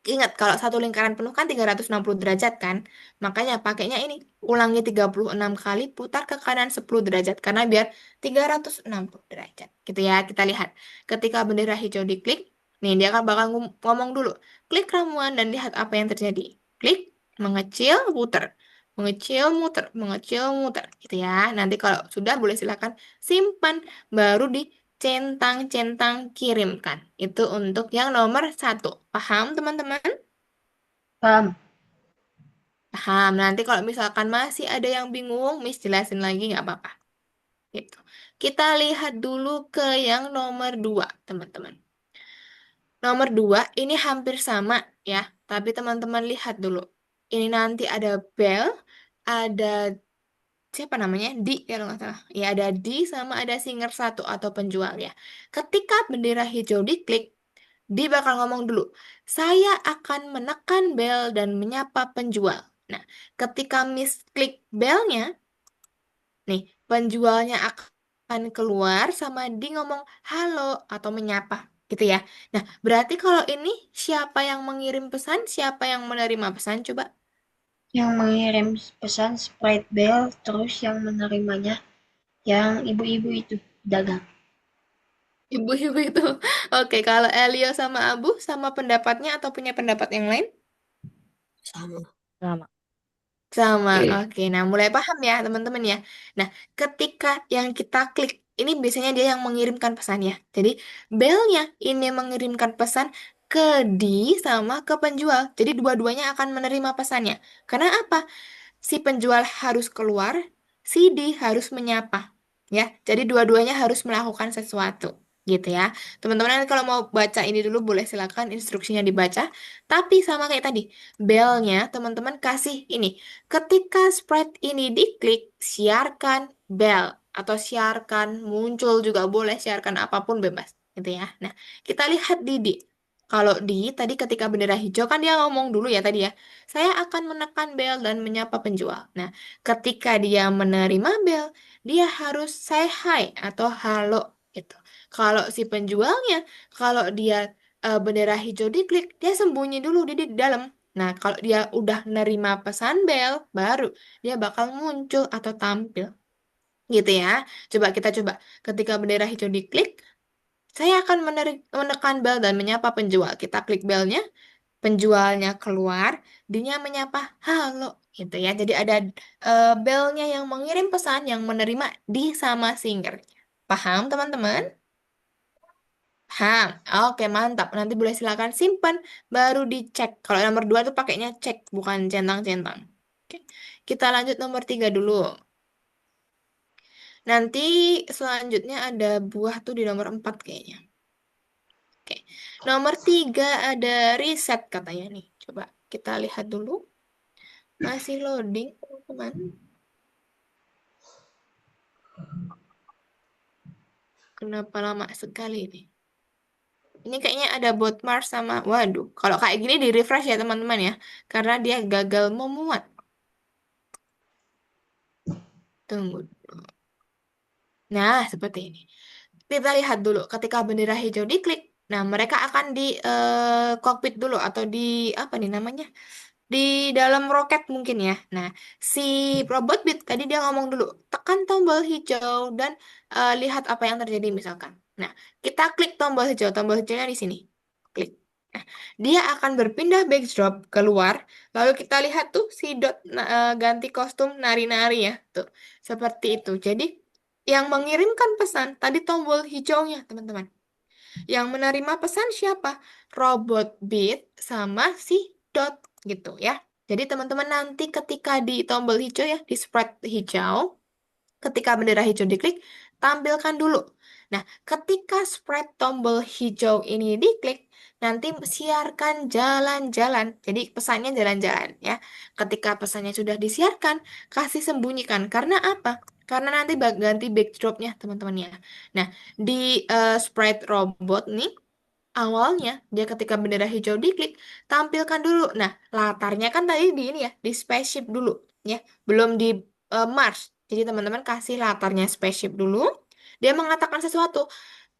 Ingat, kalau satu lingkaran penuh kan 360 derajat kan? Makanya pakainya ini. Ulangi 36 kali, putar ke kanan 10 derajat. Karena biar 360 derajat. Gitu ya, kita lihat. Ketika bendera hijau diklik, nih dia akan bakal ngomong dulu. Klik ramuan dan lihat apa yang terjadi. Klik, mengecil, putar. Mengecil, muter. Mengecil, muter. Gitu ya. Nanti kalau sudah boleh silakan simpan. Baru centang-centang kirimkan. Itu untuk yang nomor satu. Paham, teman-teman? Paham? Paham. Nanti kalau misalkan masih ada yang bingung, Miss jelasin lagi nggak apa-apa. Gitu. Kita lihat dulu ke yang nomor dua, teman-teman. Nomor dua, ini hampir sama ya. Tapi teman-teman lihat dulu. Ini nanti ada bell, ada siapa namanya? Di, kalau nggak salah. Ya, ada di sama ada singer satu atau penjual ya. Ketika bendera hijau diklik, dia bakal ngomong dulu, saya akan menekan bel dan menyapa penjual. Nah, ketika Miss klik belnya, nih, penjualnya akan keluar sama dia ngomong halo atau menyapa, gitu ya. Nah, berarti kalau ini siapa yang mengirim pesan, siapa yang menerima pesan, coba? Yang mengirim pesan Sprite Bell, terus yang menerimanya yang ibu-ibu itu, dagang. Ibu-ibu itu. Oke, kalau Elio sama Abu sama pendapatnya atau punya pendapat yang lain? Sama. Sama. Sama, oke. Nah, mulai paham ya, teman-teman ya. Nah, ketika yang kita klik, ini biasanya dia yang mengirimkan pesan ya. Jadi, belnya ini mengirimkan pesan ke di sama ke penjual. Jadi, dua-duanya akan menerima pesannya. Karena apa? Si penjual harus keluar, si di harus menyapa. Ya, jadi dua-duanya harus melakukan sesuatu. Gitu ya. Teman-teman nanti kalau mau baca ini dulu boleh silakan instruksinya dibaca. Tapi sama kayak tadi, belnya teman-teman kasih ini. Ketika sprite ini diklik, siarkan bell atau siarkan muncul juga boleh, siarkan apapun bebas gitu ya. Nah, kita lihat Didi. Kalau di tadi ketika bendera hijau kan dia ngomong dulu ya tadi ya. Saya akan menekan bel dan menyapa penjual. Nah, ketika dia menerima bel, dia harus say hi atau halo gitu. Kalau si penjualnya, kalau dia bendera hijau diklik, dia sembunyi dulu di dalam. Nah, kalau dia udah nerima pesan bel, baru dia bakal muncul atau tampil. Gitu ya. Coba kita coba. Ketika bendera hijau diklik, saya akan menekan bel dan menyapa penjual. Kita klik belnya, penjualnya keluar, dia menyapa, halo, Gitu ya. Jadi ada belnya yang mengirim pesan, yang menerima di sama singernya. Paham, teman-teman? Paham. Oke, mantap. Nanti boleh silakan simpan, baru dicek. Kalau nomor 2 tuh pakainya cek, bukan centang-centang. Oke. Kita lanjut nomor 3 dulu. Nanti selanjutnya ada buah tuh di nomor 4 kayaknya. Oke. Nomor 3 ada riset katanya nih. Coba kita lihat dulu. Masih loading, teman-teman. Kenapa lama sekali nih? Ini kayaknya ada bookmark sama, waduh, kalau kayak gini di refresh ya teman-teman ya, karena dia gagal memuat. Tunggu. Nah, seperti ini. Kita lihat dulu, ketika bendera hijau diklik, nah mereka akan di cockpit dulu atau di apa nih namanya? Di dalam roket mungkin ya. Nah, si robot bit tadi dia ngomong dulu, tekan tombol hijau dan lihat apa yang terjadi misalkan. Nah, kita klik tombol hijaunya di sini. Klik. Nah, dia akan berpindah backdrop keluar, lalu kita lihat tuh si dot ganti kostum nari-nari ya, tuh. Seperti itu. Jadi, yang mengirimkan pesan tadi tombol hijaunya, teman-teman. Yang menerima pesan siapa? Robot Beat sama si Dot gitu ya. Jadi teman-teman nanti ketika di tombol hijau ya, di sprite hijau, ketika bendera hijau diklik, tampilkan dulu. Nah, ketika sprite tombol hijau ini diklik, nanti siarkan jalan-jalan. Jadi pesannya jalan-jalan ya. Ketika pesannya sudah disiarkan, kasih sembunyikan. Karena apa? Karena nanti ganti backdropnya teman-teman ya. Nah, di sprite robot nih, awalnya dia ketika bendera hijau diklik, tampilkan dulu. Nah, latarnya kan tadi di ini ya, di spaceship dulu ya, belum di Mars. Jadi teman-teman kasih latarnya spaceship dulu. Dia mengatakan sesuatu,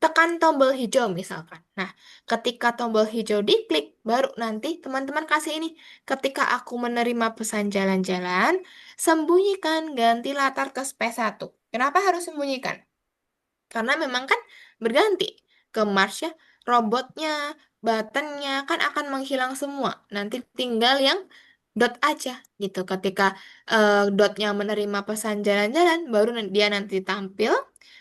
tekan tombol hijau misalkan. Nah, ketika tombol hijau diklik, baru nanti teman-teman kasih ini. Ketika aku menerima pesan jalan-jalan, sembunyikan ganti latar ke space 1. Kenapa harus sembunyikan? Karena memang kan berganti ke Mars ya, robotnya, buttonnya kan akan menghilang semua. Nanti tinggal yang dot aja gitu. Ketika dotnya menerima pesan jalan-jalan, baru dia nanti tampil.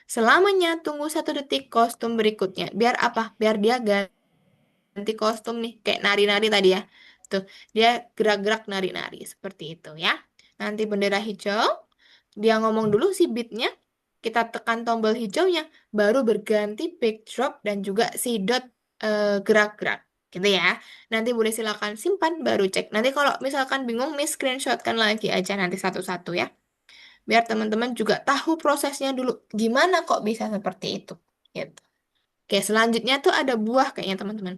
Selamanya tunggu 1 detik kostum berikutnya. Biar apa? Biar dia ganti kostum nih, kayak nari-nari tadi ya. Tuh, dia gerak-gerak nari-nari seperti itu ya. Nanti bendera hijau. Dia ngomong dulu si beatnya, kita tekan tombol hijaunya, baru berganti backdrop dan juga si dot gerak-gerak. Gitu ya. Nanti boleh silakan simpan, baru cek. Nanti kalau misalkan bingung, screenshotkan lagi aja nanti satu-satu ya. Biar teman-teman juga tahu prosesnya dulu. Gimana kok bisa seperti itu. Gitu. Oke, selanjutnya tuh ada buah kayaknya teman-teman.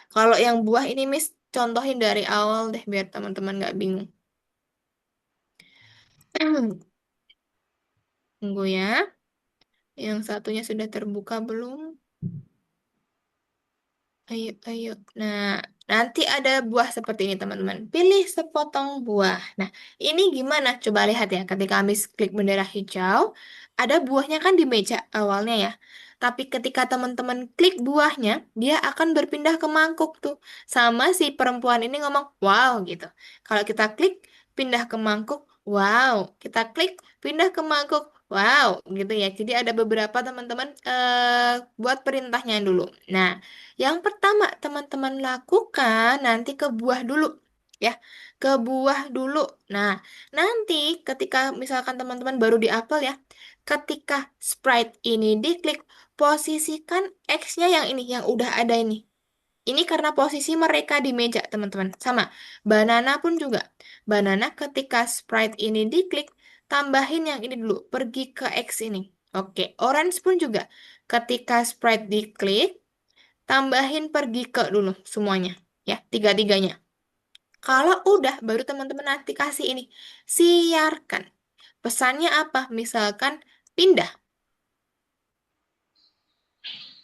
Kalau yang buah ini contohin dari awal deh, biar teman-teman nggak bingung. Tunggu ya. Yang satunya sudah terbuka belum? Ayo, ayo. Nah, nanti ada buah seperti ini, teman-teman. Pilih sepotong buah. Nah, ini gimana? Coba lihat ya. Ketika habis klik bendera hijau, ada buahnya kan di meja awalnya ya. Tapi ketika teman-teman klik buahnya, dia akan berpindah ke mangkuk tuh. Sama si perempuan ini ngomong, wow gitu. Kalau kita klik, pindah ke mangkuk, wow. Kita klik, pindah ke mangkuk, wow gitu ya. Jadi ada beberapa teman-teman buat perintahnya dulu. Nah, yang pertama teman-teman lakukan nanti ke buah dulu ya, ke buah dulu. Nah, nanti ketika misalkan teman-teman baru di apel ya, ketika sprite ini diklik, posisikan X-nya yang ini, yang udah ada ini. Ini karena posisi mereka di meja, teman-teman. Sama, banana pun juga. Banana ketika sprite ini diklik, tambahin yang ini dulu, pergi ke X ini. Oke, orange pun juga. Ketika sprite diklik, tambahin pergi ke dulu semuanya. Ya, tiga-tiganya. Kalau udah, baru teman-teman nanti kasih ini. Siarkan. Pesannya apa? Misalkan pindah.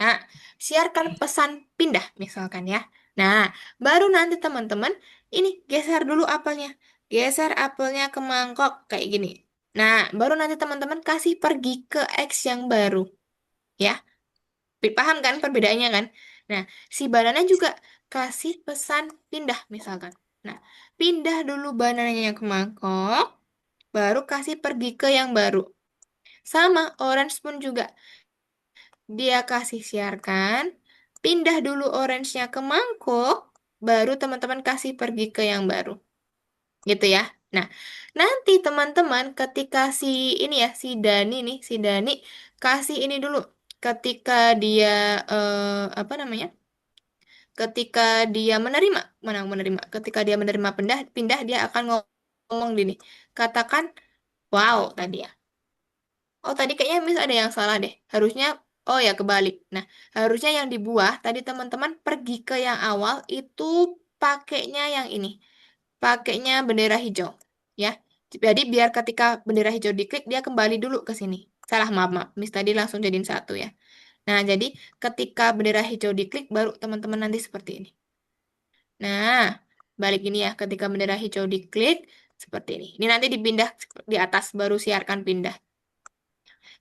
Nah, siarkan pesan pindah misalkan ya. Nah, baru nanti teman-teman ini geser dulu apelnya. Geser apelnya ke mangkok kayak gini. Nah, baru nanti teman-teman kasih pergi ke X yang baru. Ya, paham kan perbedaannya kan? Nah, si banana juga kasih pesan pindah misalkan. Nah, pindah dulu banananya ke mangkok, baru kasih pergi ke yang baru. Sama, orange pun juga. Dia kasih siarkan, pindah dulu orange-nya ke mangkok, baru teman-teman kasih pergi ke yang baru. Gitu ya. Nah, nanti teman-teman ketika si ini ya, si Dani kasih ini dulu. Ketika dia apa namanya? Ketika dia menerima, mana menerima? Ketika dia menerima pindah dia akan ngomong gini. Katakan wow tadi ya. Oh, tadi kayaknya Miss ada yang salah deh. Harusnya, oh ya kebalik. Nah, harusnya yang di buah, tadi teman-teman pergi ke yang awal, itu pakainya yang ini. Pakainya bendera hijau. Ya. Jadi biar ketika bendera hijau diklik, dia kembali dulu ke sini. Salah, maaf, maaf. Miss tadi langsung jadiin satu ya. Nah, jadi ketika bendera hijau diklik, baru teman-teman nanti seperti ini. Nah, balik ini ya. Ketika bendera hijau diklik, seperti ini. Ini nanti dipindah di atas, baru siarkan pindah.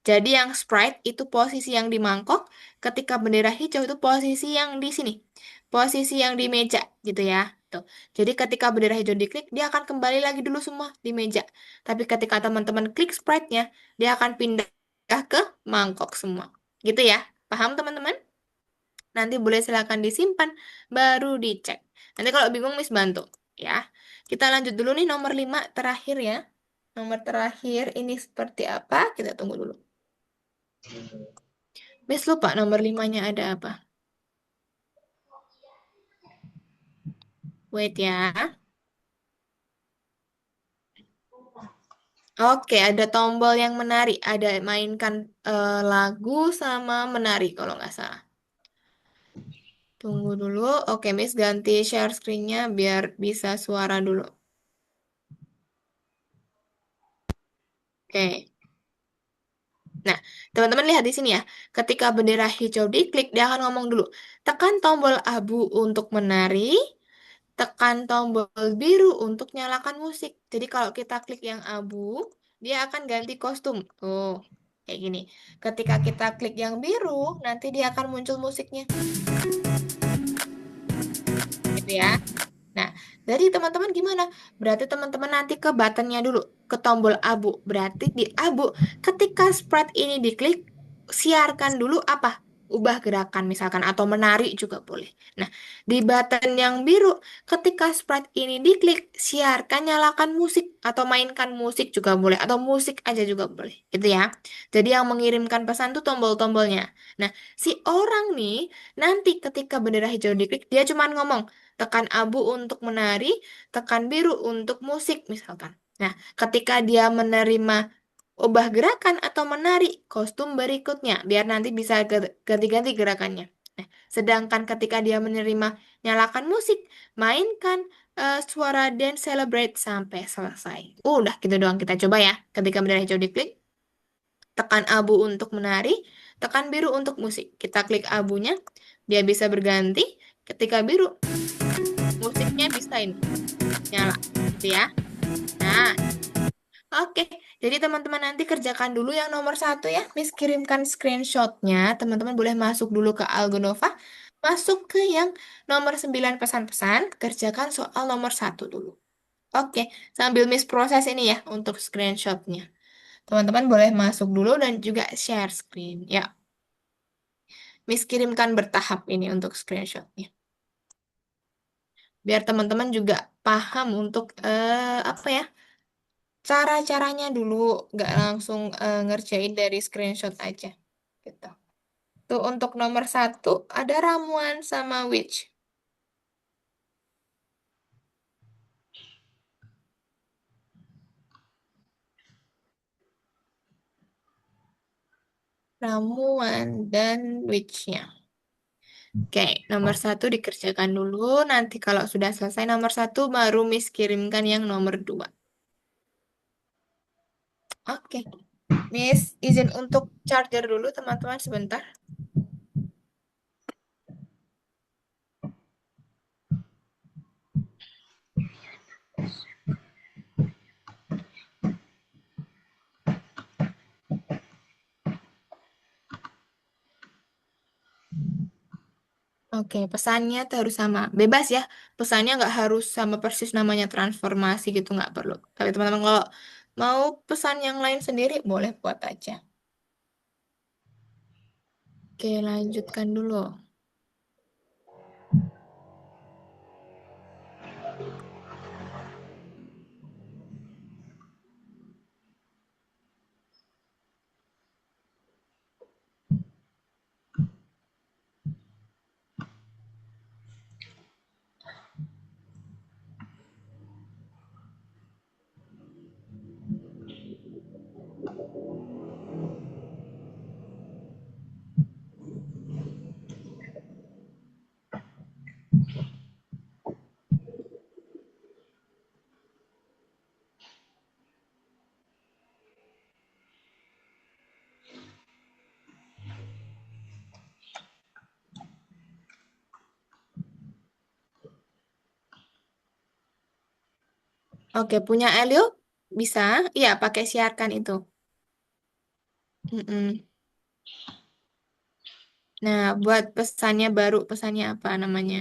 Jadi yang sprite itu posisi yang di mangkok, ketika bendera hijau itu posisi yang di sini. Posisi yang di meja gitu ya. Tuh. Jadi ketika bendera hijau diklik, dia akan kembali lagi dulu semua di meja. Tapi ketika teman-teman klik sprite-nya, dia akan pindah ke mangkok semua. Gitu ya. Paham teman-teman? Nanti boleh silakan disimpan, baru dicek. Nanti kalau bingung Miss bantu ya. Kita lanjut dulu nih nomor 5 terakhir ya. Nomor terakhir ini seperti apa? Kita tunggu dulu. Miss lupa nomor 5-nya ada apa? Wait ya. Oke, ada tombol yang menari. Ada mainkan lagu sama menari kalau nggak salah. Tunggu dulu. Oke, Miss ganti share screen-nya biar bisa suara dulu. Oke. Nah, teman-teman lihat di sini ya. Ketika bendera hijau diklik, dia akan ngomong dulu. Tekan tombol abu untuk menari. Tekan tombol biru untuk nyalakan musik. Jadi kalau kita klik yang abu, dia akan ganti kostum. Tuh, kayak gini. Ketika kita klik yang biru, nanti dia akan muncul musiknya. Gitu ya. Nah, dari teman-teman gimana? Berarti teman-teman nanti ke buttonnya dulu, ke tombol abu. Berarti di abu, ketika sprite ini diklik, siarkan dulu apa? Ubah gerakan misalkan, atau menari juga boleh. Nah, di button yang biru, ketika sprite ini diklik, siarkan nyalakan musik, atau mainkan musik juga boleh, atau musik aja juga boleh. Gitu ya. Jadi yang mengirimkan pesan tuh tombol-tombolnya. Nah, si orang nih, nanti ketika bendera hijau diklik, dia cuma ngomong, tekan abu untuk menari, tekan biru untuk musik misalkan. Nah, ketika dia menerima ubah gerakan atau menari kostum berikutnya, biar nanti bisa ganti-ganti gerakannya. Nah, sedangkan ketika dia menerima nyalakan musik, mainkan suara dance celebrate sampai selesai. Udah gitu doang kita coba ya. Ketika bendera hijau diklik, tekan abu untuk menari, tekan biru untuk musik. Kita klik abunya, dia bisa berganti. Ketika biru, musiknya bisa ini nyala gitu ya. Nah, oke. Jadi teman-teman nanti kerjakan dulu yang nomor satu ya. Miss kirimkan screenshotnya. Teman-teman boleh masuk dulu ke Algonova. Masuk ke yang nomor 9 pesan-pesan. Kerjakan soal nomor satu dulu. Oke. Sambil Miss proses ini ya untuk screenshotnya. Teman-teman boleh masuk dulu dan juga share screen. Ya, Miss kirimkan bertahap ini untuk screenshotnya. Biar teman-teman juga paham untuk apa ya? Cara-caranya dulu, nggak langsung ngerjain dari screenshot aja. Gitu. Tuh untuk nomor satu ada ramuan sama witch. Ramuan dan witch-nya. Oke, nomor satu dikerjakan dulu. Nanti kalau sudah selesai nomor satu, baru Miss kirimkan yang nomor dua. Oke, Miss izin untuk charger dulu teman-teman sebentar. Oke, pesannya tuh harus sama. Bebas ya, pesannya nggak harus sama persis namanya transformasi gitu, nggak perlu. Tapi teman-teman kalau mau pesan yang lain sendiri, boleh buat aja. Oke, lanjutkan dulu. Oke, punya Elio? Bisa? Iya, pakai siarkan itu. Mm-mm. Nah, buat pesannya baru, pesannya apa namanya?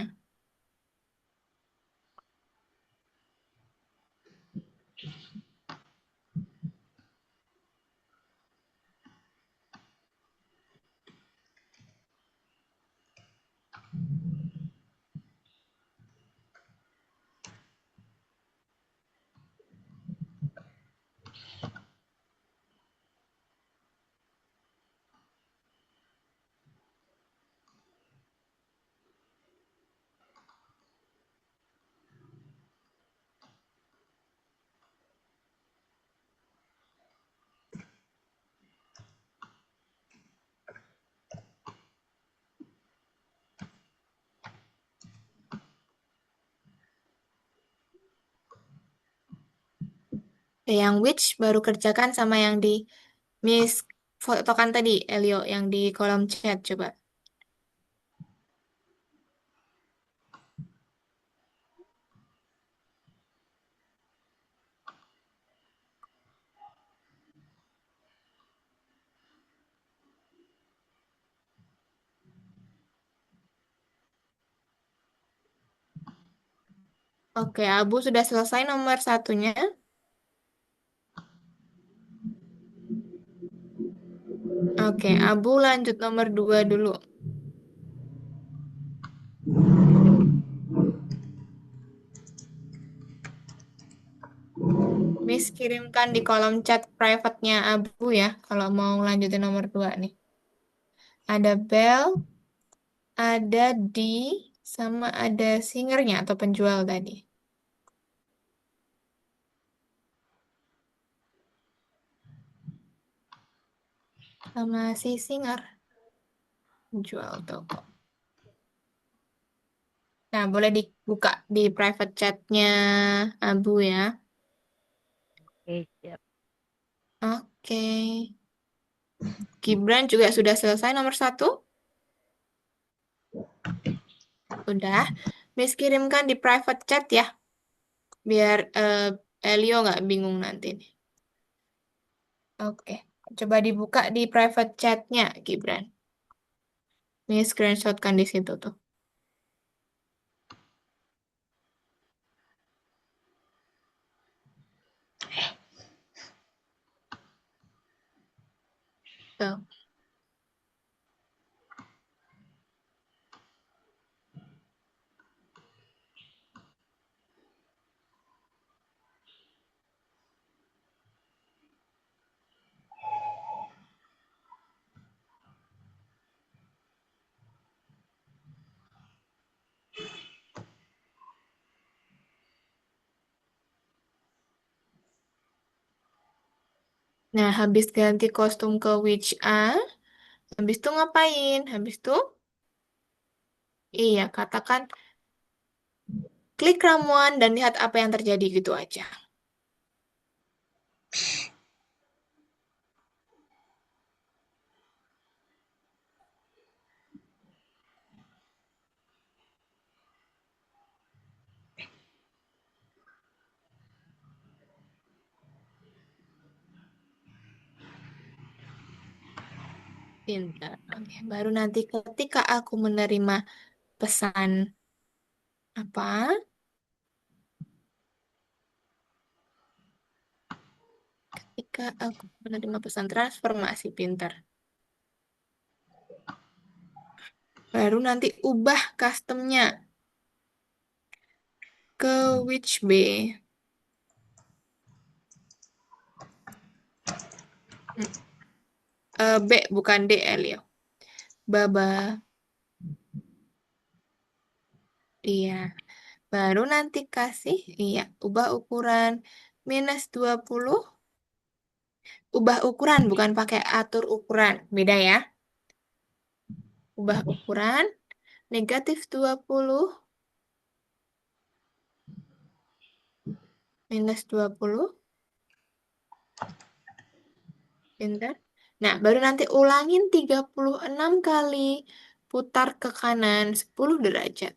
Yang which baru kerjakan sama yang di Miss fotokan tadi, Elio, yang di kolom chat, coba. Oke, Abu sudah selesai nomor satunya. Oke, Abu lanjut nomor dua dulu. Miss kirimkan di kolom chat private-nya Abu ya, kalau mau lanjutin nomor dua nih. Ada Bell, ada D, sama ada singernya atau penjual tadi. Sama si singer, penjual toko. Nah, boleh dibuka di private chat-nya Abu ya. Oke, siap. Oke. Gibran juga sudah selesai nomor satu. Udah. Miss kirimkan di private chat ya, biar Elio nggak bingung nanti nih. Oke. Coba dibuka di private chat-nya, Gibran. Ini screenshotkan di situ tuh. Tuh. Nah, habis ganti kostum ke Witch A, habis itu ngapain? Habis itu, iya, katakan klik ramuan dan lihat apa yang terjadi gitu aja. Pintar. Oke, baru nanti ketika aku menerima pesan apa? Ketika aku menerima pesan transformasi pintar. Baru nanti ubah customnya ke which B. Hmm, B bukan D, Elio. Baba. Iya. Baru nanti kasih, iya, ubah ukuran -20. Ubah ukuran, bukan pakai atur ukuran. Beda ya. Ubah ukuran, -20, -20. Pintar. Nah, baru nanti ulangin 36 kali. Putar ke kanan 10 derajat.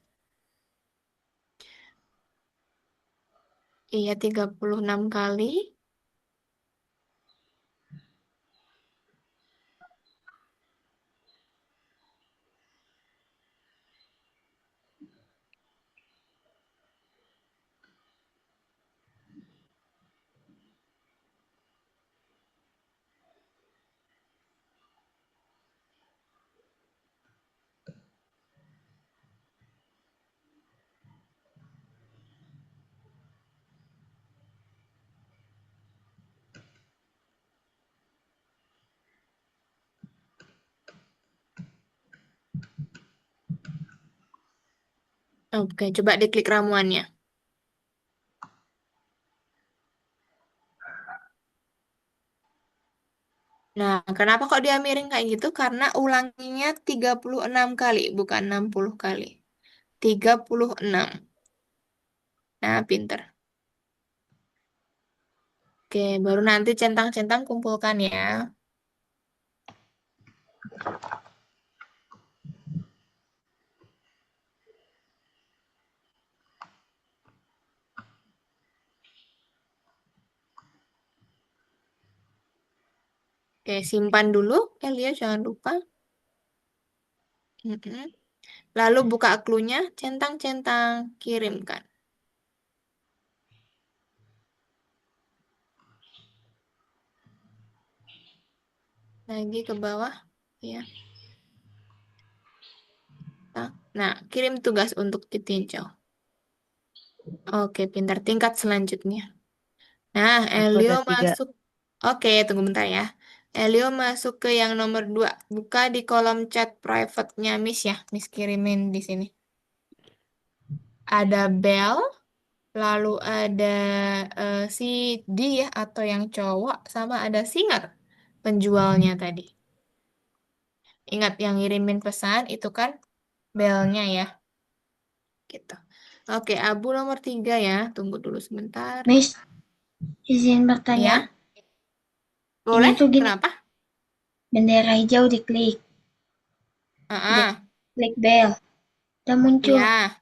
Iya, 36 kali. Oke, coba diklik ramuannya. Nah, kenapa kok dia miring kayak gitu? Karena ulanginya 36 kali, bukan 60 kali. 36. Nah, pinter. Oke, baru nanti centang-centang kumpulkan ya. Oke, simpan dulu. Elia, jangan lupa. Mm-mm. Lalu buka clue-nya, centang-centang, kirimkan. Lagi ke bawah. Ya. Nah, kirim tugas untuk ditinjau. Oke, pintar. Tingkat selanjutnya. Nah, Aku Elio ada 3. masuk. Oke, tunggu bentar ya. Elio masuk ke yang nomor 2. Buka di kolom chat private-nya Miss ya. Miss kirimin di sini. Ada Bell, lalu ada si dia atau yang cowok, sama ada Singer penjualnya tadi. Ingat yang ngirimin pesan itu kan Bellnya ya. Gitu. Oke, Abu nomor 3 ya. Tunggu dulu sebentar. Miss, izin bertanya. Ya, Ini boleh? tuh gini, Kenapa? bendera hijau diklik, udah Ah, klik bel, udah muncul. ya.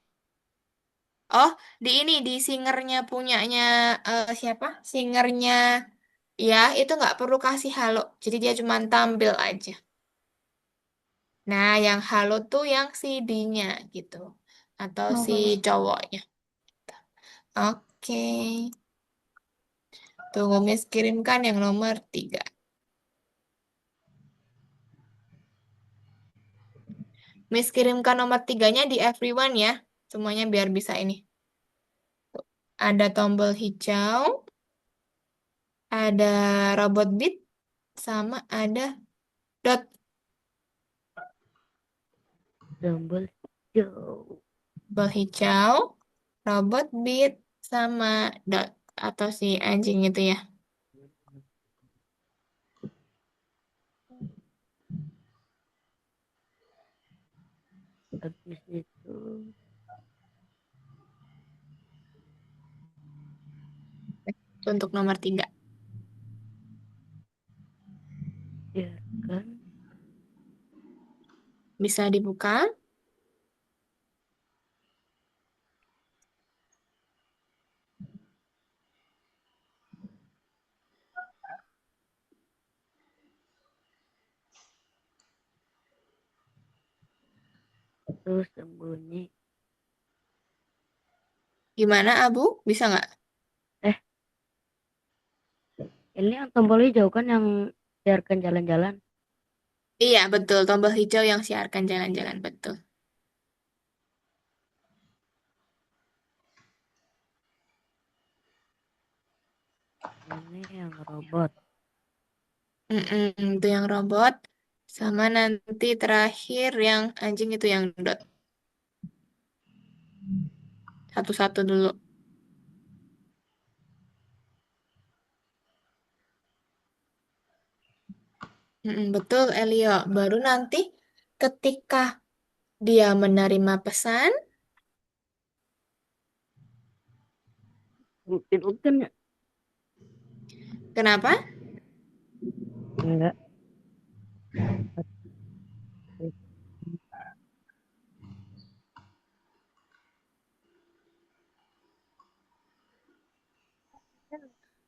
Oh, di ini di singernya punyanya siapa? Singernya ya itu nggak perlu kasih halo, jadi dia cuma tampil aja. Nah, yang halo tuh yang si D-nya gitu, atau Oh, si bagus. cowoknya. Oke, tunggu Miss kirimkan yang nomor 3. Miss kirimkan nomor 3-nya di everyone ya, semuanya biar bisa ini. Ada tombol hijau, ada robot beat, sama ada dot. Tombol hijau. Tombol hijau, robot beat, sama dot atau si anjing itu ya. Habis itu Itu untuk nomor 3. biarkan Bisa dibuka. Terus sembunyi. Gimana, Abu? Bisa nggak? Eh, ini yang tombol hijau kan yang biarkan jalan-jalan. Iya, betul. Tombol hijau yang siarkan jalan-jalan. Betul. Ini yang robot. Itu yang robot. Sama nanti terakhir yang anjing itu yang dot. Satu-satu dulu. Betul, Elio. Baru nanti ketika dia menerima pesan, Mungkin ya? kenapa? Enggak.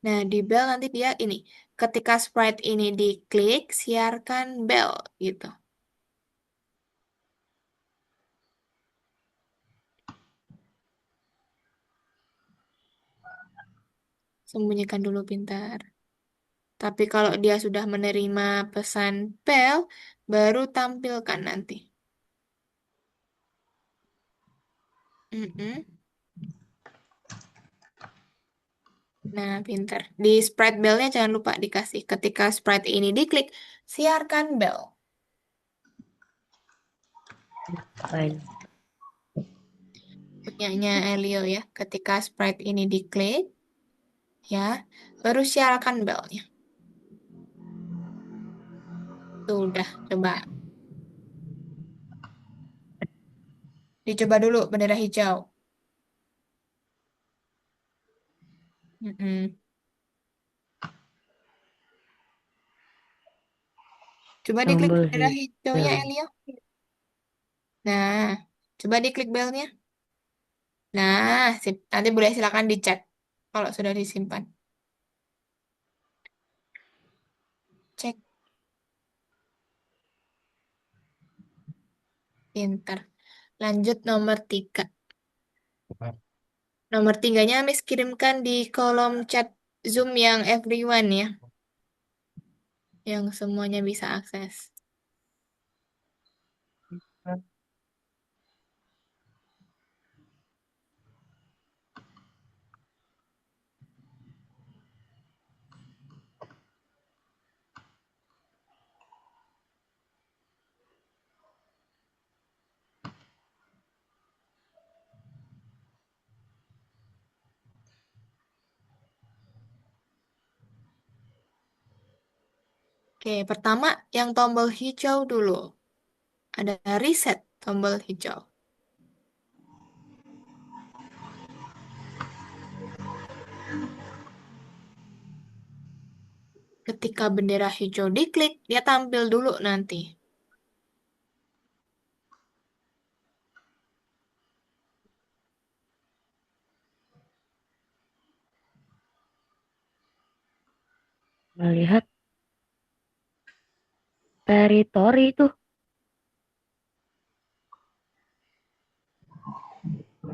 Nah, di bell nanti dia ini. Ketika sprite ini diklik, siarkan bell gitu. Sembunyikan dulu pintar. Tapi kalau dia sudah menerima pesan bell, baru tampilkan nanti. Mm-mm. Nah, pintar. Di sprite bell-nya jangan lupa dikasih. Ketika sprite ini diklik, siarkan bell. Fine. Punyanya Elio ya. Ketika sprite ini diklik, ya, baru siarkan bell-nya. Sudah, coba. Dicoba dulu bendera hijau. Mm-mm. Coba diklik Tombol bendera hijaunya, hijau. Elio. Nah, coba diklik bell-nya. Nah, sip. Nanti boleh silakan dicek kalau sudah disimpan. Cek, pintar. Lanjut nomor 3. Nomor tiganya Miss kirimkan di kolom chat Zoom yang everyone ya, yang semuanya bisa akses. Oke, pertama yang tombol hijau dulu. Ada reset tombol hijau. Ketika bendera hijau diklik, dia tampil dulu nanti. Melihat teritori itu.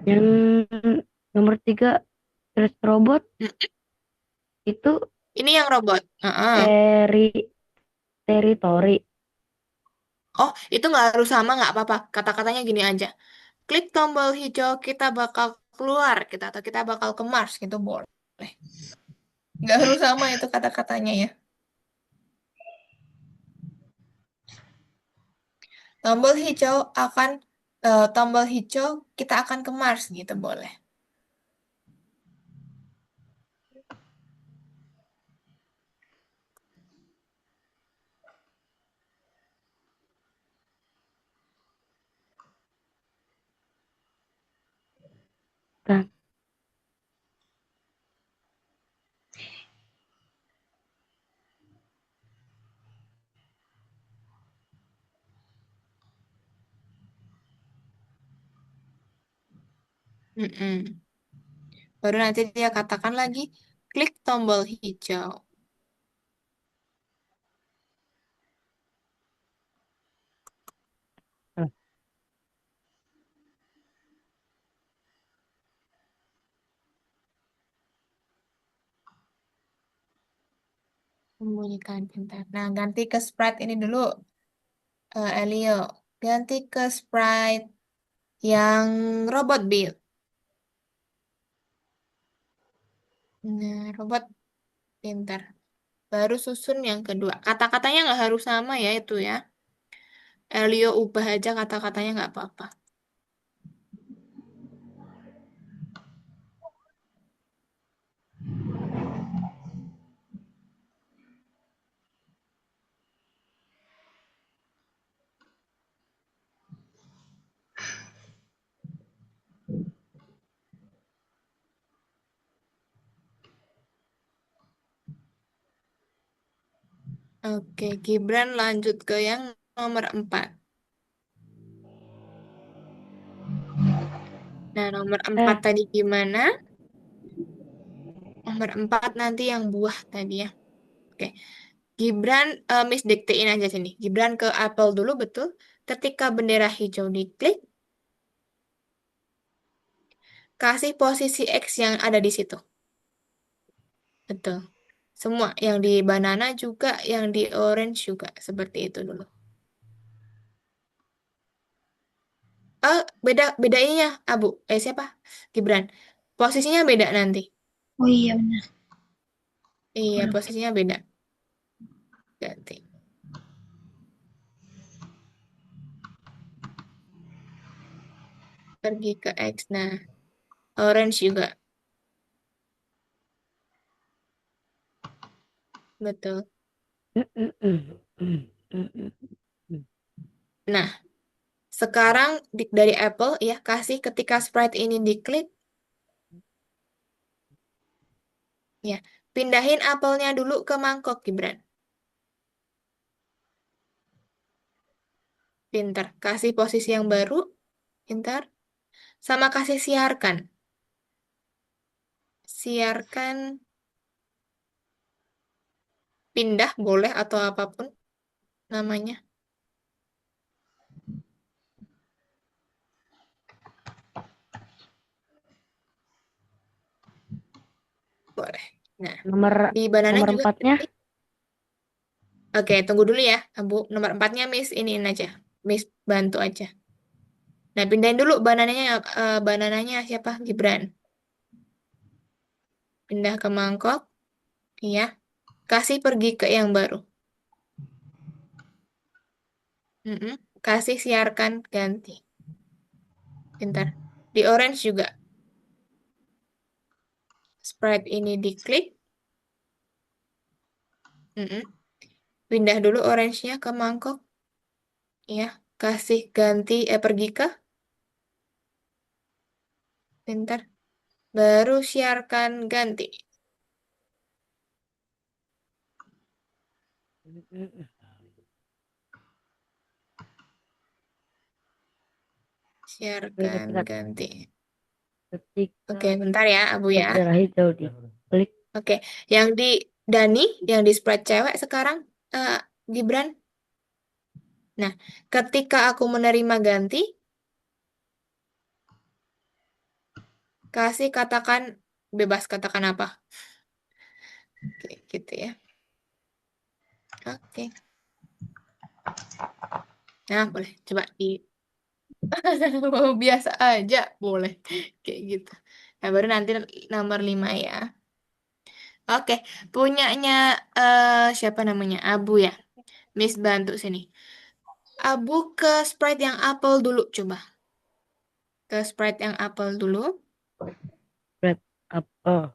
Yang nomor 3 terus robot Hmm, itu Ini yang robot. Heeh. teri teritori. Oh, itu nggak harus sama, nggak apa-apa. Kata-katanya gini aja. Klik tombol hijau, kita bakal keluar, kita atau kita bakal ke Mars, gitu boleh. Nggak harus sama itu kata-katanya ya. Tombol hijau akan tombol hijau kita akan ke Mars gitu boleh. Kan Mm-mm. Baru nanti dia katakan lagi, klik tombol hijau. Sembunyikan pintar. Nah, ganti ke Sprite ini dulu, Elio. Ganti ke Sprite yang robot build. Nah, robot pintar. Baru susun yang kedua. Kata-katanya nggak harus sama ya itu ya. Elio ubah aja kata-katanya nggak apa-apa. Oke, Gibran lanjut ke yang nomor 4. Nah, nomor 4 Eh, tadi gimana? Nomor 4 nanti yang buah tadi ya. Oke, Gibran, Miss diktein aja sini. Gibran ke apel dulu, betul. Ketika bendera hijau diklik, kasih posisi X yang ada di situ. Betul. Semua, yang di banana juga, yang di orange juga. Seperti itu dulu. Beda beda ininya, Abu. Siapa? Gibran. Posisinya beda nanti. Oh iya benar. Iya, Aku lupa. posisinya beda. Ganti. Pergi ke X. Nah, orange juga. Betul. mm, mm, mm, mm, mm, mm, mm. Nah, sekarang dari Apple ya, kasih ketika sprite ini diklik, ya. Pindahin apelnya dulu ke mangkok, Gibran. Pintar. Kasih posisi yang baru. Pintar. Sama kasih siarkan. Siarkan pindah boleh atau apapun namanya. Boleh. Nah, Nomor di banana nomor juga. empatnya Oke, tunggu dulu ya, Bu. Nomor 4-nya Miss iniin aja. Miss bantu aja. Nah, pindahin dulu banananya siapa? Gibran. Pindah ke mangkok. Iya. Kasih pergi ke yang baru. Mm-mm. Kasih siarkan ganti. Pintar. Di orange juga. Sprite ini diklik. Mm-mm. Pindah dulu orange-nya ke mangkok. Ya. Kasih ganti, pergi ke. Pintar. Baru siarkan ganti. Siarkan ketika ganti. ketika Oke, bentar ya, Abu ya. bendera hijau diklik. Oke, yang di Dani, yang di spread cewek sekarang, eh, Gibran. Nah, ketika aku menerima ganti, kasih katakan bebas katakan apa. Oke, gitu ya. Oke. Nah, boleh. Coba di mau biasa aja, boleh. Kayak gitu. Nah, baru nanti nomor 5 ya. Oke, punyanya siapa namanya? Abu ya. Miss bantu sini. Abu ke Sprite yang apple dulu, coba. Ke Sprite yang apple dulu. Red apple.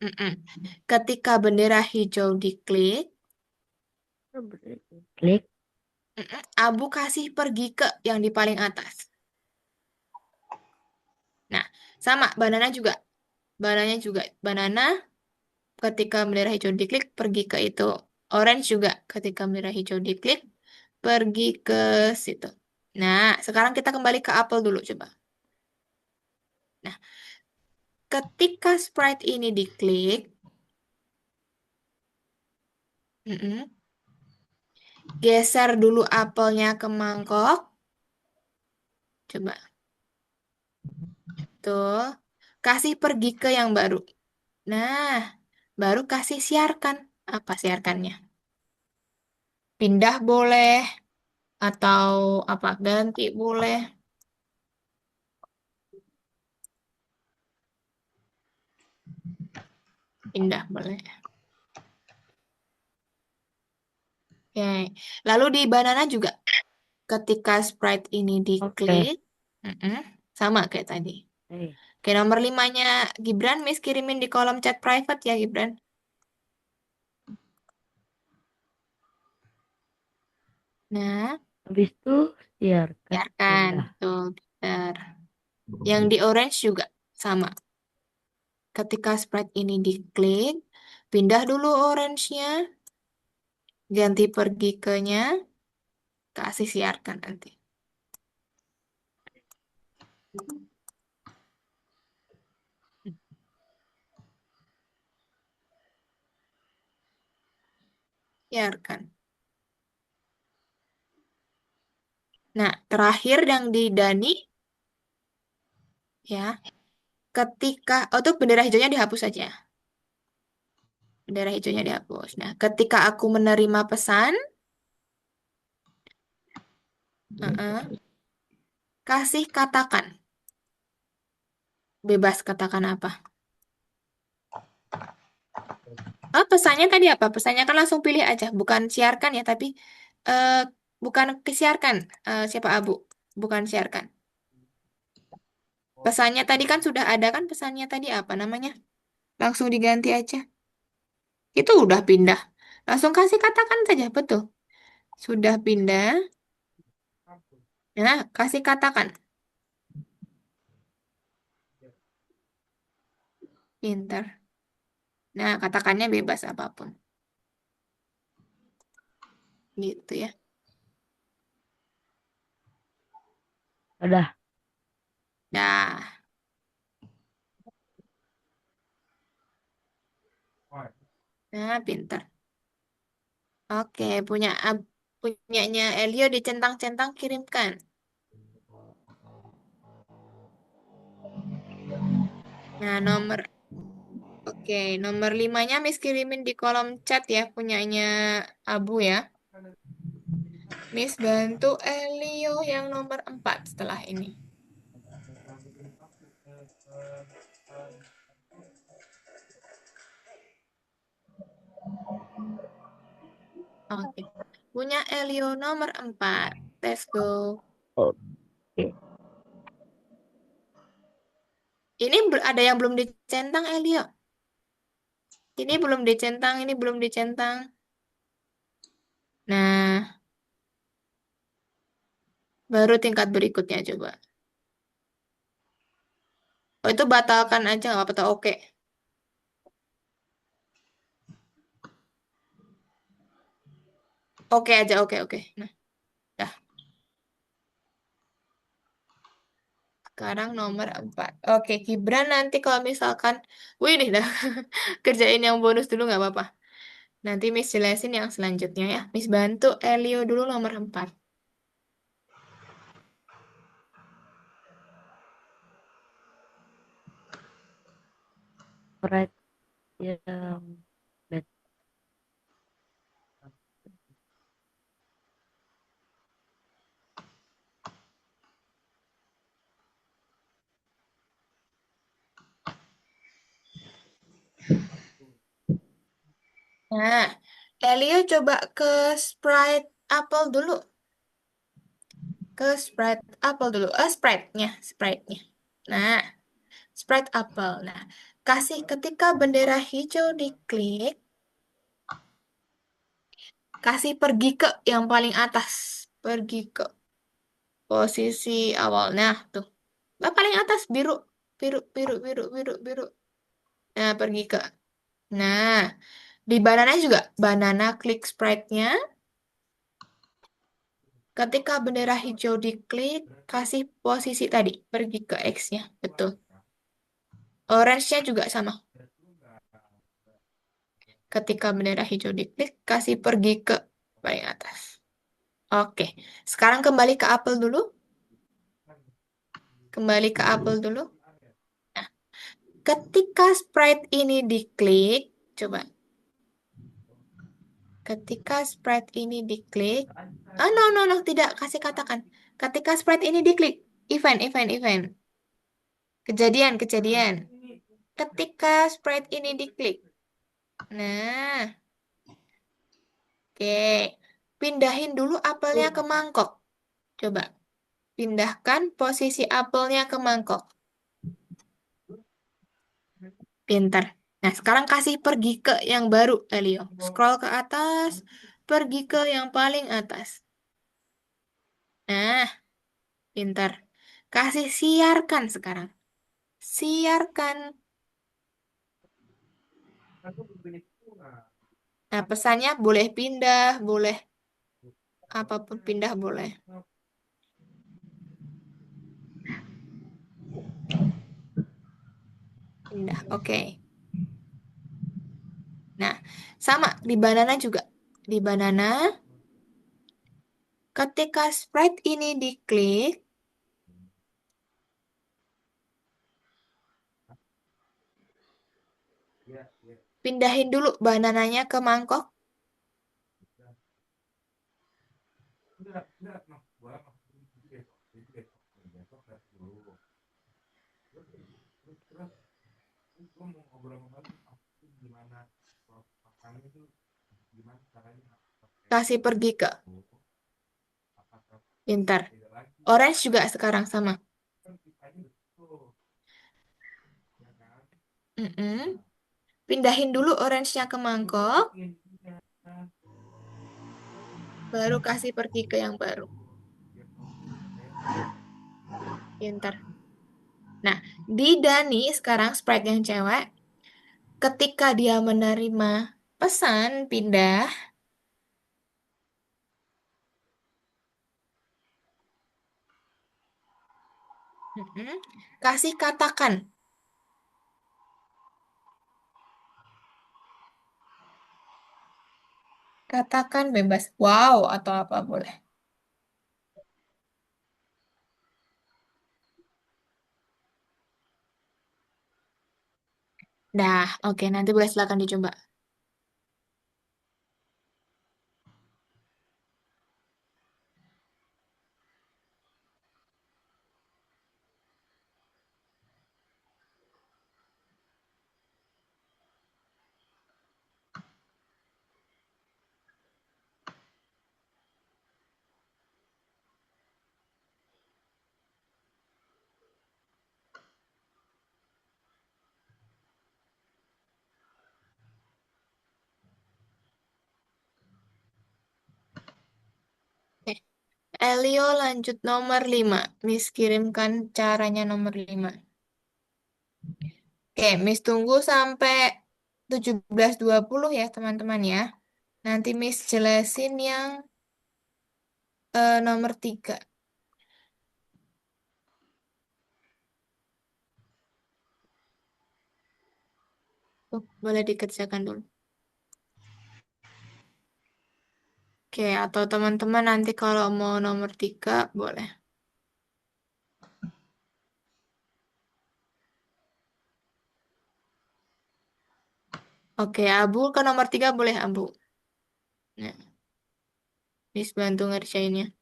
Mm-mm. Ketika bendera hijau diklik, Klik. Abu kasih pergi ke yang di paling atas. Nah, sama banana juga. Banana juga. Banana ketika bendera hijau diklik pergi ke itu. Orange juga ketika bendera hijau diklik pergi ke situ. Nah, sekarang kita kembali ke apel dulu coba. Nah, ketika sprite ini diklik, mm-mm, geser dulu apelnya ke mangkok. Coba. Tuh. Kasih pergi ke yang baru. Nah, baru kasih siarkan. Apa siarkannya? Pindah boleh atau apa ganti boleh? Pindah boleh. Oke. Lalu di banana juga ketika sprite ini Oke. diklik, mm-mm, sama kayak tadi. Eh, Oke, nomor limanya Gibran, Miss kirimin di kolom chat private ya, Gibran. Nah, habis itu siarkan biarkan. pindah. Tuh, pinter. Yang di orange juga sama. Ketika sprite ini diklik, pindah dulu orange-nya, ganti pergi ke-nya, kasih siarkan nanti. Siarkan. Nah, terakhir yang di Dani, ya, ketika, oh tuh bendera hijaunya dihapus aja. Bendera hijaunya dihapus. Nah, ketika aku menerima pesan, kasih katakan. Bebas katakan apa. Oh, pesannya tadi apa? Pesannya kan langsung pilih aja. Bukan siarkan ya, tapi eh, bukan kesiarkan. Siapa Abu? Bukan siarkan. Pesannya tadi kan sudah ada kan pesannya tadi apa namanya? Langsung diganti aja. Itu udah pindah. Langsung kasih katakan saja, betul. Sudah pindah. Nah, kasih katakan. Pinter. Nah, katakannya bebas apapun. Gitu ya. Udah. Nah, nah pinter. Oke, punyanya Elio dicentang-centang kirimkan. Nah, oke, nomor limanya Miss kirimin di kolom chat ya, punyanya Abu ya. Miss bantu Elio yang nomor 4 setelah ini. Oke, punya Elio nomor 4. Let's go. Oke. Ini ada yang belum dicentang, Elio. Ini belum dicentang, ini belum dicentang. Nah, baru tingkat berikutnya coba. Oh, itu batalkan aja, nggak apa-apa. Oke. Oke aja, oke, oke. Nah, dah. Sekarang nomor 4. Oke, Gibran nanti kalau misalkan, wih nih dah, kerjain yang bonus dulu nggak apa-apa. Nanti Miss jelasin yang selanjutnya ya. Miss bantu Elio dulu nomor 4. Sprite yang bed. Nah, Elio coba ke Sprite Apple dulu. Ke Sprite Apple dulu. Sprite-nya, Sprite-nya. Nah, Sprite Apple. Nah, kasih ketika bendera hijau diklik, kasih pergi ke yang paling atas. Pergi ke posisi awal. Nah, tuh. Nah, paling atas biru, biru, biru, biru, biru, biru. Nah, pergi ke. Nah, di banana juga. Banana klik sprite-nya. Ketika bendera hijau diklik, kasih posisi tadi. Pergi ke X-nya. Betul. Orange-nya juga sama. Ketika bendera hijau diklik, kasih pergi ke paling atas. Oke. Sekarang kembali ke apel dulu. Kembali ke apel dulu. Nah, ketika sprite ini diklik, coba. Ketika sprite ini diklik, oh no no no, tidak kasih katakan. Ketika sprite ini diklik, event. Kejadian. Ketika sprite ini diklik. Nah, oke. Pindahin dulu apelnya ke mangkok. Coba, pindahkan posisi apelnya ke mangkok. Pintar. Nah, sekarang kasih pergi ke yang baru, Elio. Scroll ke atas, pergi ke yang paling atas. Nah, pintar. Kasih siarkan sekarang. Siarkan. Nah, pesannya boleh pindah, boleh apapun pindah boleh. Pindah, oke. Nah, sama di banana juga. Di banana, ketika sprite ini diklik, pindahin dulu banananya ke mangkok. Kasih pergi ke. Pintar. Orange juga sekarang sama. Mm-mm. Pindahin dulu orange-nya ke mangkok, baru kasih pergi ke yang baru. Pintar. Nah, di Dani sekarang sprite yang cewek, ketika dia menerima pesan pindah, mm-mm, kasih katakan. Katakan bebas. Wow, atau apa boleh. Dah, oke, nanti boleh silakan dicoba. Oke. Elio lanjut nomor 5. Miss kirimkan caranya nomor 5. Oke, Miss tunggu sampai 17.20 ya teman-teman ya. Nanti Miss jelasin yang nomor 3. Tuh, boleh dikerjakan dulu. Oke, atau teman-teman nanti kalau mau nomor 3 boleh. Oke, Abu ke nomor 3 boleh Abu. Nah, Miss bantu ngerjainnya.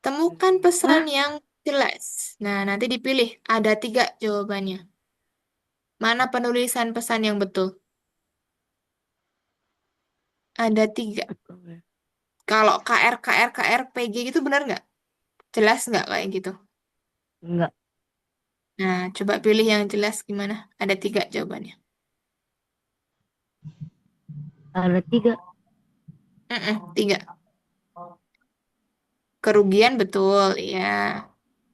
Temukan pesan Hah? yang jelas. Nah, nanti dipilih. Ada 3 jawabannya. Mana penulisan pesan yang betul? Ada 3. Kalau KR, PG gitu benar nggak? Jelas nggak kayak gitu? Enggak. Nah, coba pilih yang jelas gimana. Ada 3 jawabannya. Ada 3. 3. Kerugian betul, ya.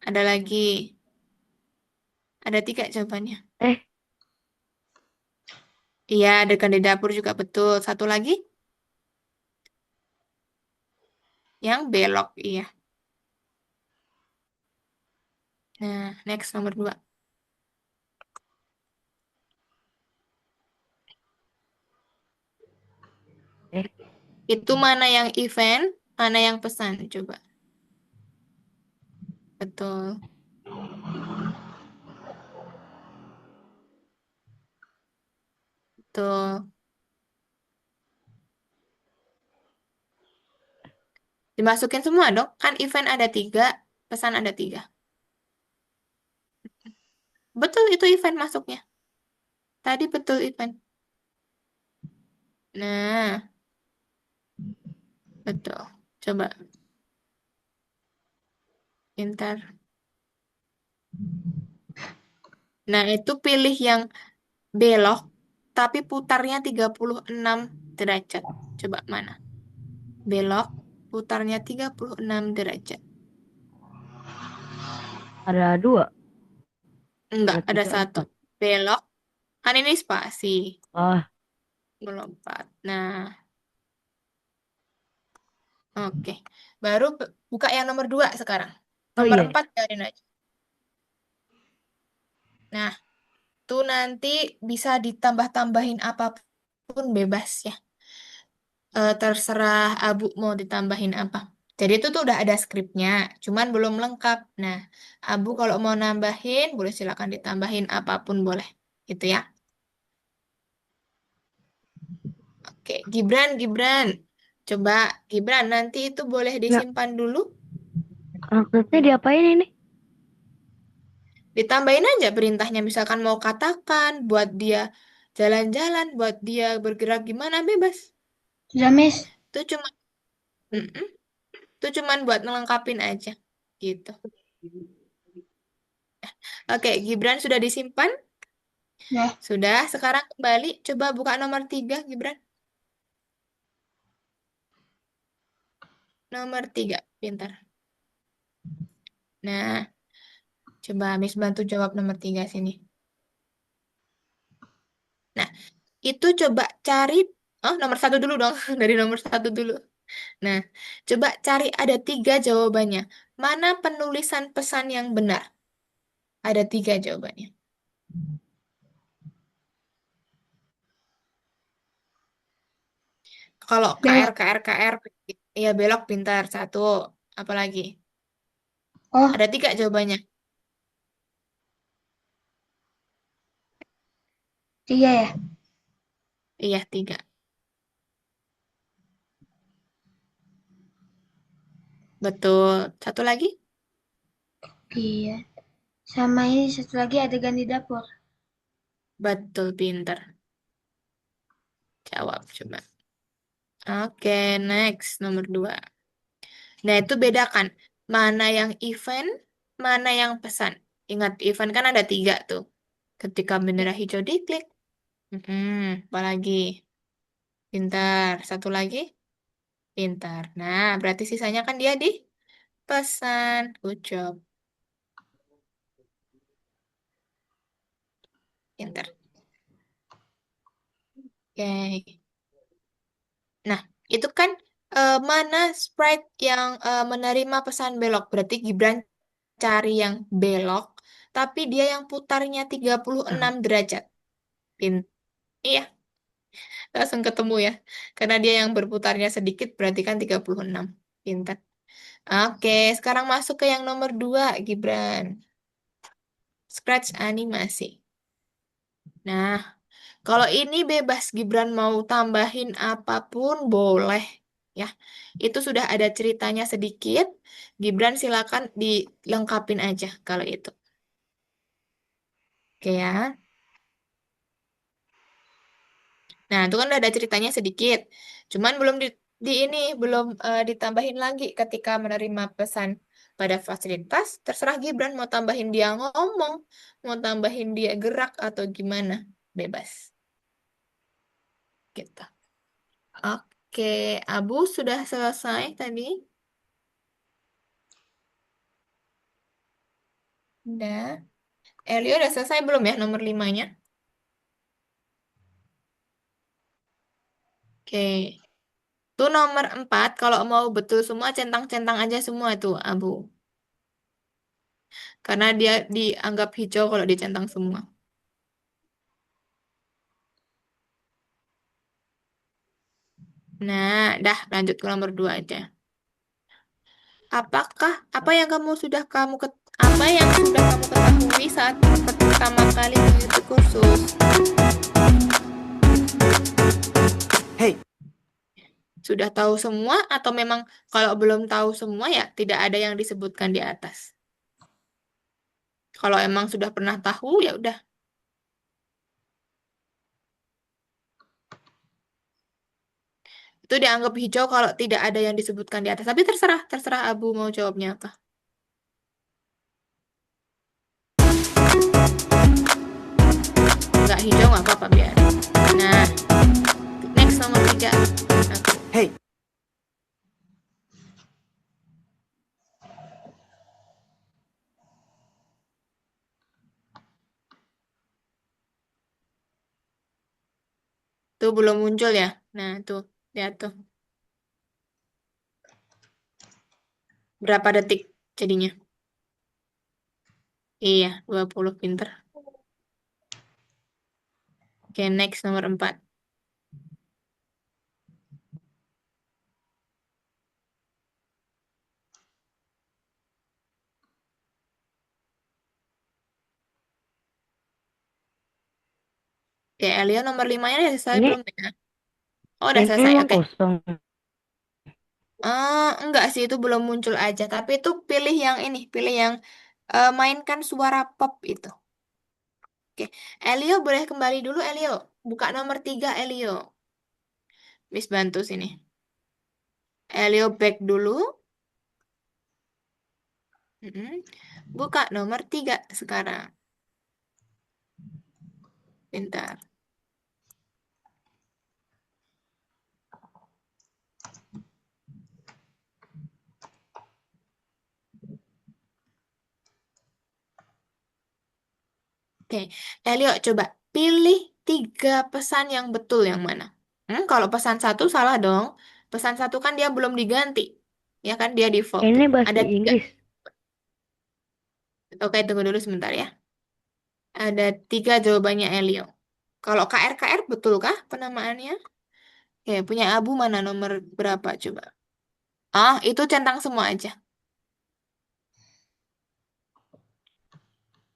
Ada lagi. Ada 3 jawabannya. Eh, Iya, adegan di dapur juga betul. Satu lagi, yang belok, iya. Nah, next nomor 2. eh, Itu mana yang event, mana yang pesan? Coba. Betul. Tuh, dimasukin semua dong. Kan event ada 3, pesan ada 3. Betul itu event masuknya. Tadi betul event. Nah, betul. Coba, pintar. Nah, itu pilih yang belok, tapi putarnya 36 derajat. Coba mana? Belok, putarnya 36 derajat. Ada dua, Enggak, ada ada tiga, satu. empat. Belok, kan ini spasi. Ah, Melompat. Nah, oke. Baru buka yang nomor 2 sekarang. oh Nomor iya, 4 biarin aja. Nah, tuh nanti bisa ditambah-tambahin apapun bebas ya. Terserah Abu mau ditambahin apa. Jadi itu tuh udah ada skripnya, cuman belum lengkap. Nah, Abu kalau mau nambahin, boleh silakan ditambahin apapun boleh. Gitu ya. Oke, Gibran, Gibran. Coba Gibran nanti itu boleh ya. disimpan dulu. Maksudnya diapain ini? Ditambahin aja perintahnya, misalkan mau katakan, buat dia jalan-jalan, buat dia bergerak gimana, bebas. Sudah, Miss. Itu cuma, mm-mm. Itu cuman buat ngelengkapin aja. Gitu. Oke, Gibran sudah disimpan? Ya. Sudah, sekarang kembali. Coba buka nomor 3, Gibran. Nomor 3, pintar. Nah, coba Miss bantu jawab nomor 3 sini. Nah, itu coba cari, oh nomor 1 dulu dong, dari nomor 1 dulu. Nah, coba cari ada 3 jawabannya. Mana penulisan pesan yang benar? Ada 3 jawabannya. Kalau KR, Belok. KR, KR, ya belok pintar. 1, apalagi? Oh, Ada 3 jawabannya. 3 ya? Iya, 3. Betul. Satu lagi? Iya. Sama ini satu lagi adegan di dapur. Betul, pintar. Jawab coba. Oke, next. Nomor 2. Nah, itu bedakan. Mana yang event, mana yang pesan. Ingat, event kan ada 3 tuh. Ketika bendera hijau diklik. Apalagi? Pintar. Satu lagi? Pintar. Nah, berarti sisanya kan dia di pesan. Good job. Pintar. Oke. Nah, itu kan mana sprite yang menerima pesan belok. Berarti Gibran cari yang belok, tapi dia yang putarnya 36 derajat. Pin iya, langsung ketemu ya. Karena dia yang berputarnya sedikit, berarti kan 36. Pintar. Oke, sekarang masuk ke yang nomor 2, Gibran. Scratch animasi. Nah, kalau ini bebas Gibran mau tambahin apapun boleh ya. Itu sudah ada ceritanya sedikit. Gibran silakan dilengkapin aja kalau itu. Oke ya. Nah, itu kan udah ada ceritanya sedikit. Cuman belum di ini belum ditambahin lagi ketika menerima pesan pada fasilitas. Terserah Gibran mau tambahin dia ngomong, mau tambahin dia gerak atau gimana. Bebas. Gitu. Oke, Abu sudah selesai tadi. Udah. Elio udah selesai belum ya nomor 5-nya? Oke. Tuh nomor 4, kalau mau betul semua, centang-centang aja semua tuh, Abu. Karena dia dianggap hijau kalau dicentang semua. Nah, dah lanjut ke nomor 2 aja. Apa yang sudah kamu ketahui saat pertama kali mengikuti kursus? Sudah tahu semua atau memang kalau belum tahu semua ya tidak ada yang disebutkan di atas. Kalau emang sudah pernah tahu ya udah. Itu dianggap hijau kalau tidak ada yang disebutkan di atas. Tapi terserah, terserah Abu mau jawabnya apa. Nggak hijau nggak apa-apa biar. Nah, next nomor 3. Aku. Hey, Tuh belum muncul ya. Nah, tuh. Lihat tuh. Berapa detik jadinya? Iya, 20 pinter. Oke, next nomor 4. Oke, Elio nomor 5-nya udah selesai Ini belum ya? Oh, udah ini selesai. emang Oke. kosong. Enggak sih, itu belum muncul aja. Tapi itu pilih yang ini. Pilih yang mainkan suara pop itu. Oke. Elio boleh kembali dulu, Elio. Buka nomor 3, Elio. Miss bantu sini. Elio back dulu. Mm-mm. Buka nomor 3 sekarang. Pintar. Oke, Elio coba pilih 3 pesan yang betul yang mana? Kalau pesan satu salah dong. Pesan satu kan dia belum diganti. Ya kan dia default tuh. Ini bahasa Ada 3. Inggris. Oke, tunggu dulu sebentar ya. Ada 3 jawabannya Elio. Kalau KR betulkah penamaannya? Oke, punya Abu mana nomor berapa coba? Ah, itu centang semua aja.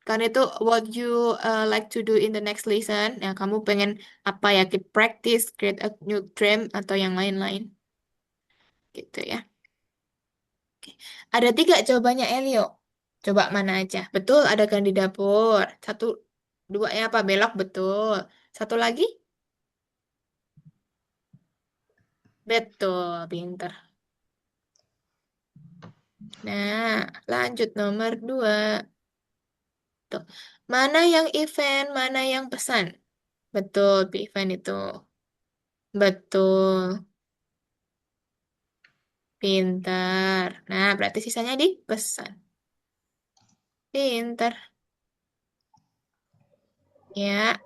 Karena itu what you like to do in the next lesson. Ya, kamu pengen apa ya? Keep practice, create a new dream, atau yang lain-lain. Gitu ya. Oke. Ada 3 jawabannya Elio. Coba mana aja. Betul, ada kan di dapur. Satu, dua ya apa? Belok, betul. Satu lagi? Betul, pinter. Nah, lanjut nomor 2. Tuh. Mana yang event, mana yang pesan? Betul, event itu. Betul, pinter. Nah, berarti sisanya di pesan. Pinter. Ya,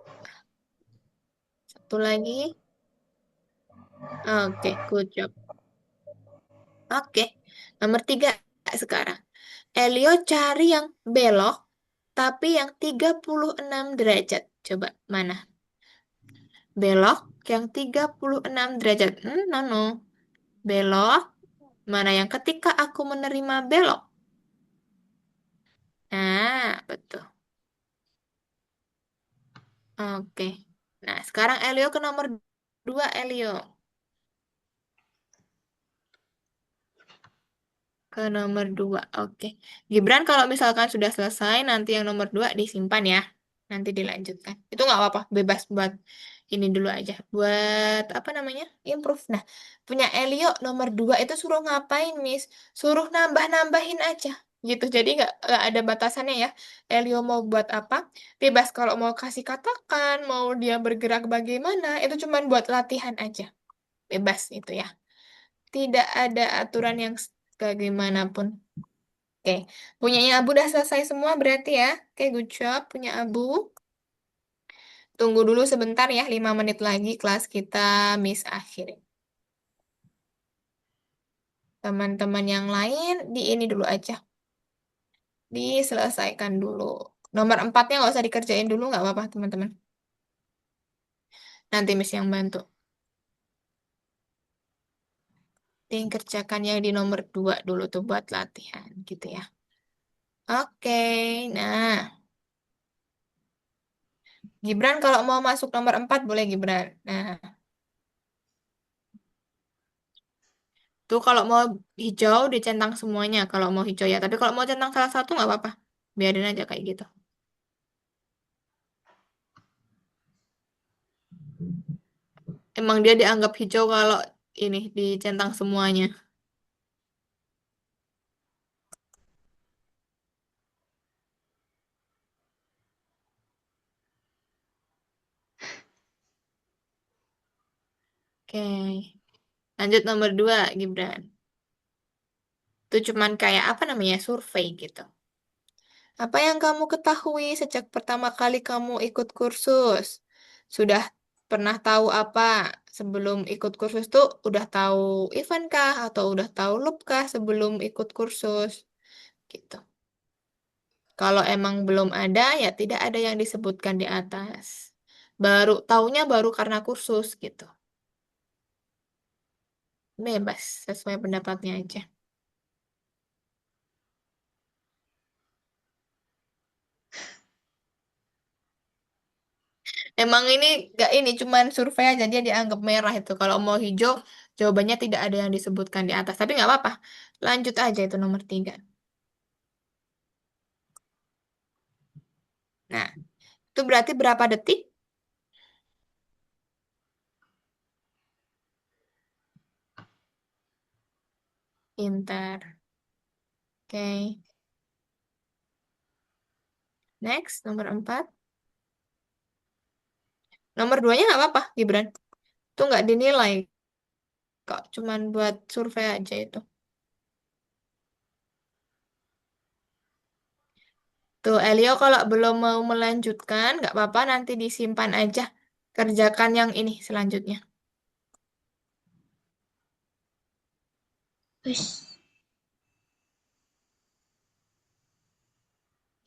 satu lagi. Oke, good job. Oke, nomor 3 sekarang. Elio cari yang belok, tapi yang 36 derajat. Coba, mana? Belok yang 36 derajat. No, no. Belok. Mana yang ketika aku menerima belok? Nah, betul. Oke. Nah, sekarang Elio ke nomor 2, Elio. Ke nomor 2. Oke. Gibran kalau misalkan sudah selesai, nanti yang nomor 2 disimpan ya. Nanti dilanjutkan. Itu nggak apa-apa. Bebas buat ini dulu aja. Buat apa namanya? Improve. Nah, punya Elio nomor 2 itu suruh ngapain, Miss? Suruh nambah-nambahin aja. Gitu. Jadi nggak ada batasannya ya. Elio mau buat apa? Bebas kalau mau kasih katakan, mau dia bergerak bagaimana, itu cuman buat latihan aja. Bebas itu ya. Tidak ada aturan yang bagaimanapun. Oke, punyanya Abu udah selesai semua berarti ya. Oke, good job punya Abu. Tunggu dulu sebentar ya, 5 menit lagi kelas kita Miss akhir. Teman-teman yang lain di ini dulu aja. Diselesaikan dulu. Nomor 4-nya nggak usah dikerjain dulu, nggak apa-apa teman-teman. Nanti Miss yang bantu. Ting kerjakan yang di nomor 2 dulu tuh buat latihan gitu ya. Oke, nah. Gibran kalau mau masuk nomor 4 boleh Gibran. Nah, Tuh kalau mau hijau dicentang semuanya kalau mau hijau ya. Tapi kalau mau centang salah satu nggak apa-apa. Biarin aja kayak gitu. Emang dia dianggap hijau kalau ini dicentang semuanya. Oke. Lanjut nomor 2, Gibran. Itu cuman kayak apa namanya survei gitu. Apa yang kamu ketahui sejak pertama kali kamu ikut kursus? Sudah pernah tahu apa sebelum ikut kursus tuh? Udah tahu event kah atau udah tahu loop kah sebelum ikut kursus? Gitu. Kalau emang belum ada, ya tidak ada yang disebutkan di atas. Taunya baru karena kursus gitu. Bebas, sesuai pendapatnya aja. Emang ini gak ini, cuman survei aja dia dianggap merah itu. Kalau mau hijau, jawabannya tidak ada yang disebutkan di atas. Tapi nggak apa-apa. Lanjut aja itu nomor 3. Nah, itu berarti berapa detik? Pintar. Oke. Next, nomor 4. Nomor 2-nya nggak apa-apa, Gibran. Itu nggak dinilai kok. Cuman buat survei aja itu. Tuh, Elio kalau belum mau melanjutkan, nggak apa-apa, nanti disimpan aja. Kerjakan yang ini selanjutnya. Wis,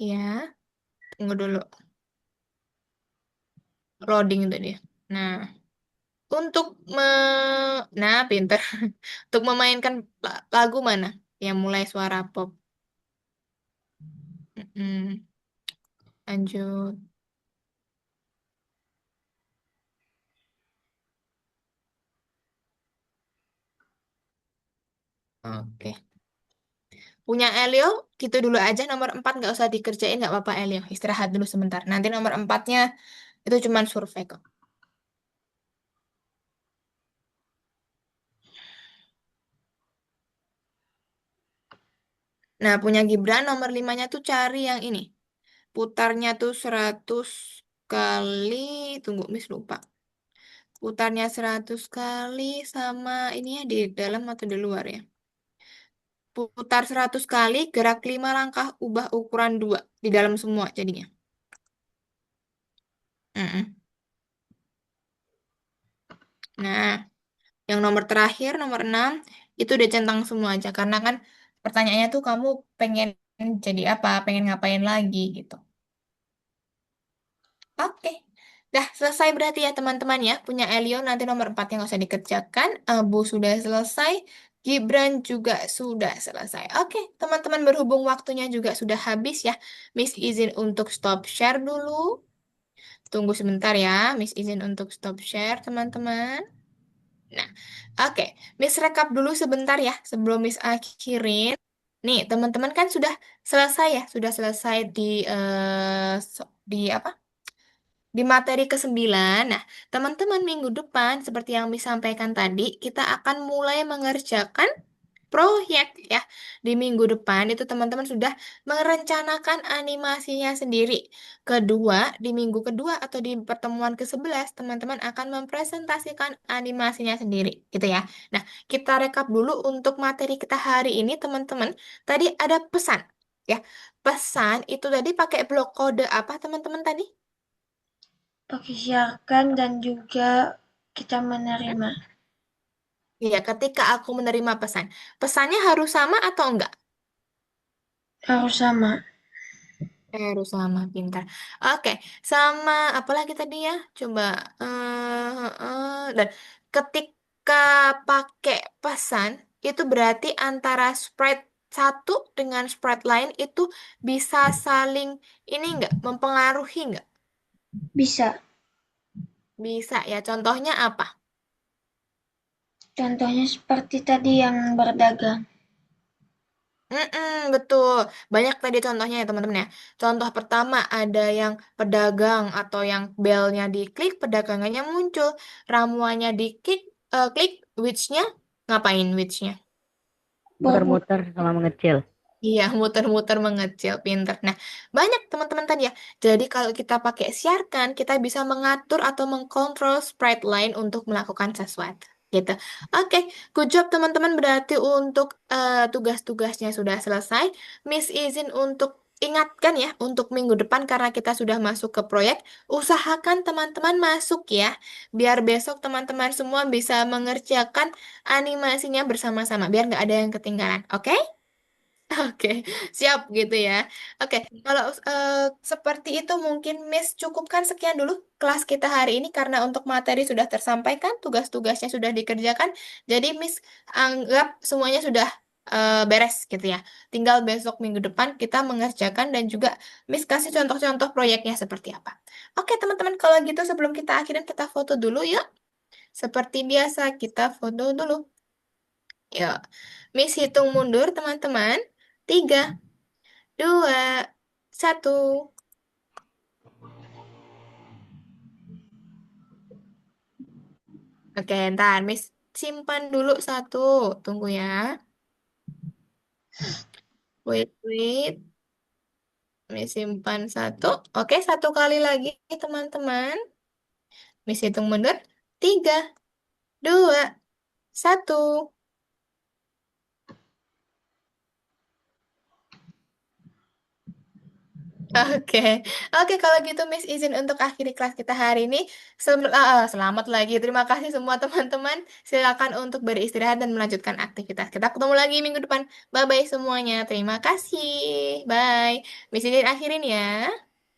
Ya, tunggu dulu. Loading itu dia. Nah, untuk me... Nah, pinter. Untuk memainkan lagu mana? Yang mulai suara pop. Mm-mm. Lanjut. Oke. Punya Elio, gitu dulu aja. Nomor 4 nggak usah dikerjain, nggak apa-apa Elio. Istirahat dulu sebentar. Nanti nomor 4-nya itu cuman survei kok. Nah, punya Gibran nomor 5-nya tuh cari yang ini. Putarnya tuh 100 kali. Tunggu, Miss lupa. Putarnya 100 kali sama ini ya di dalam atau di luar ya. Putar 100 kali, gerak 5 langkah, ubah ukuran 2 di dalam semua jadinya. Mm-mm. Nah, yang nomor terakhir, nomor 6 itu udah centang semua aja. Karena kan pertanyaannya tuh kamu pengen jadi apa, pengen ngapain lagi gitu. Oke. Dah selesai berarti ya teman-teman ya. Punya Elio nanti nomor 4 yang nggak usah dikerjakan. Abu sudah selesai. Gibran juga sudah selesai. Oke, teman-teman berhubung waktunya juga sudah habis ya. Miss izin untuk stop share dulu. Tunggu sebentar ya. Miss izin untuk stop share teman-teman. Nah, oke. Miss rekap dulu sebentar ya sebelum Miss akhirin. Nih, teman-teman kan sudah selesai ya. Sudah selesai di apa? Di materi ke-9, nah, teman-teman minggu depan, seperti yang disampaikan tadi, kita akan mulai mengerjakan proyek ya. Di minggu depan itu teman-teman sudah merencanakan animasinya sendiri. Kedua, di minggu kedua atau di pertemuan ke-11, teman-teman akan mempresentasikan animasinya sendiri, gitu ya. Nah, kita rekap dulu untuk materi kita hari ini, teman-teman. Tadi ada pesan, ya. Pesan itu tadi pakai blok kode apa, teman-teman tadi? pakai siarkan dan juga kita menerima. Iya, ketika aku menerima pesan. Pesannya harus sama atau enggak? Harus sama. Harus sama, pintar. Oke, sama apalagi tadi ya? Coba. Dan ketika pakai pesan, itu berarti antara sprite satu dengan sprite lain itu bisa saling ini enggak, mempengaruhi enggak? Bisa. Bisa ya, contohnya apa? Contohnya seperti tadi yang berdagang. Betul. Banyak tadi contohnya ya teman-teman ya. Contoh pertama ada yang pedagang atau yang belnya diklik, pedagangannya muncul. Ramuannya diklik, klik, witch-nya ngapain witch-nya? Bermu- Muter-muter sama mengecil. Iya, muter-muter mengecil, pinter. Nah, banyak teman-teman tadi ya. Jadi kalau kita pakai siarkan, kita bisa mengatur atau mengkontrol sprite line untuk melakukan sesuatu. Gitu. Oke, good job teman-teman. Berarti untuk tugas-tugasnya sudah selesai. Miss izin untuk ingatkan ya, untuk minggu depan karena kita sudah masuk ke proyek, usahakan teman-teman masuk ya. Biar besok teman-teman semua bisa mengerjakan animasinya bersama-sama, biar nggak ada yang ketinggalan. Oke? Oke, siap gitu ya. Oke, kalau seperti itu mungkin Miss cukupkan sekian dulu kelas kita hari ini karena untuk materi sudah tersampaikan, tugas-tugasnya sudah dikerjakan. Jadi Miss anggap semuanya sudah beres gitu ya. Tinggal besok minggu depan kita mengerjakan dan juga Miss kasih contoh-contoh proyeknya seperti apa. Oke, teman-teman, kalau gitu sebelum kita akhirin kita foto dulu yuk. Seperti biasa kita foto dulu. Yuk, Miss hitung mundur teman-teman. 3, 2, 1. Oke, ntar Miss simpan dulu satu. Tunggu ya. Wait, wait. Miss simpan satu. Oke, satu kali lagi teman-teman. Miss hitung mundur. 3, 2, 1. Oke, oke kalau gitu Miss izin untuk akhiri kelas kita hari ini. Selamat lagi. Terima kasih semua teman-teman. Silakan untuk beristirahat dan melanjutkan aktivitas. Kita ketemu lagi minggu depan. Bye-bye semuanya. Terima kasih. Bye. Miss izin akhirin ya.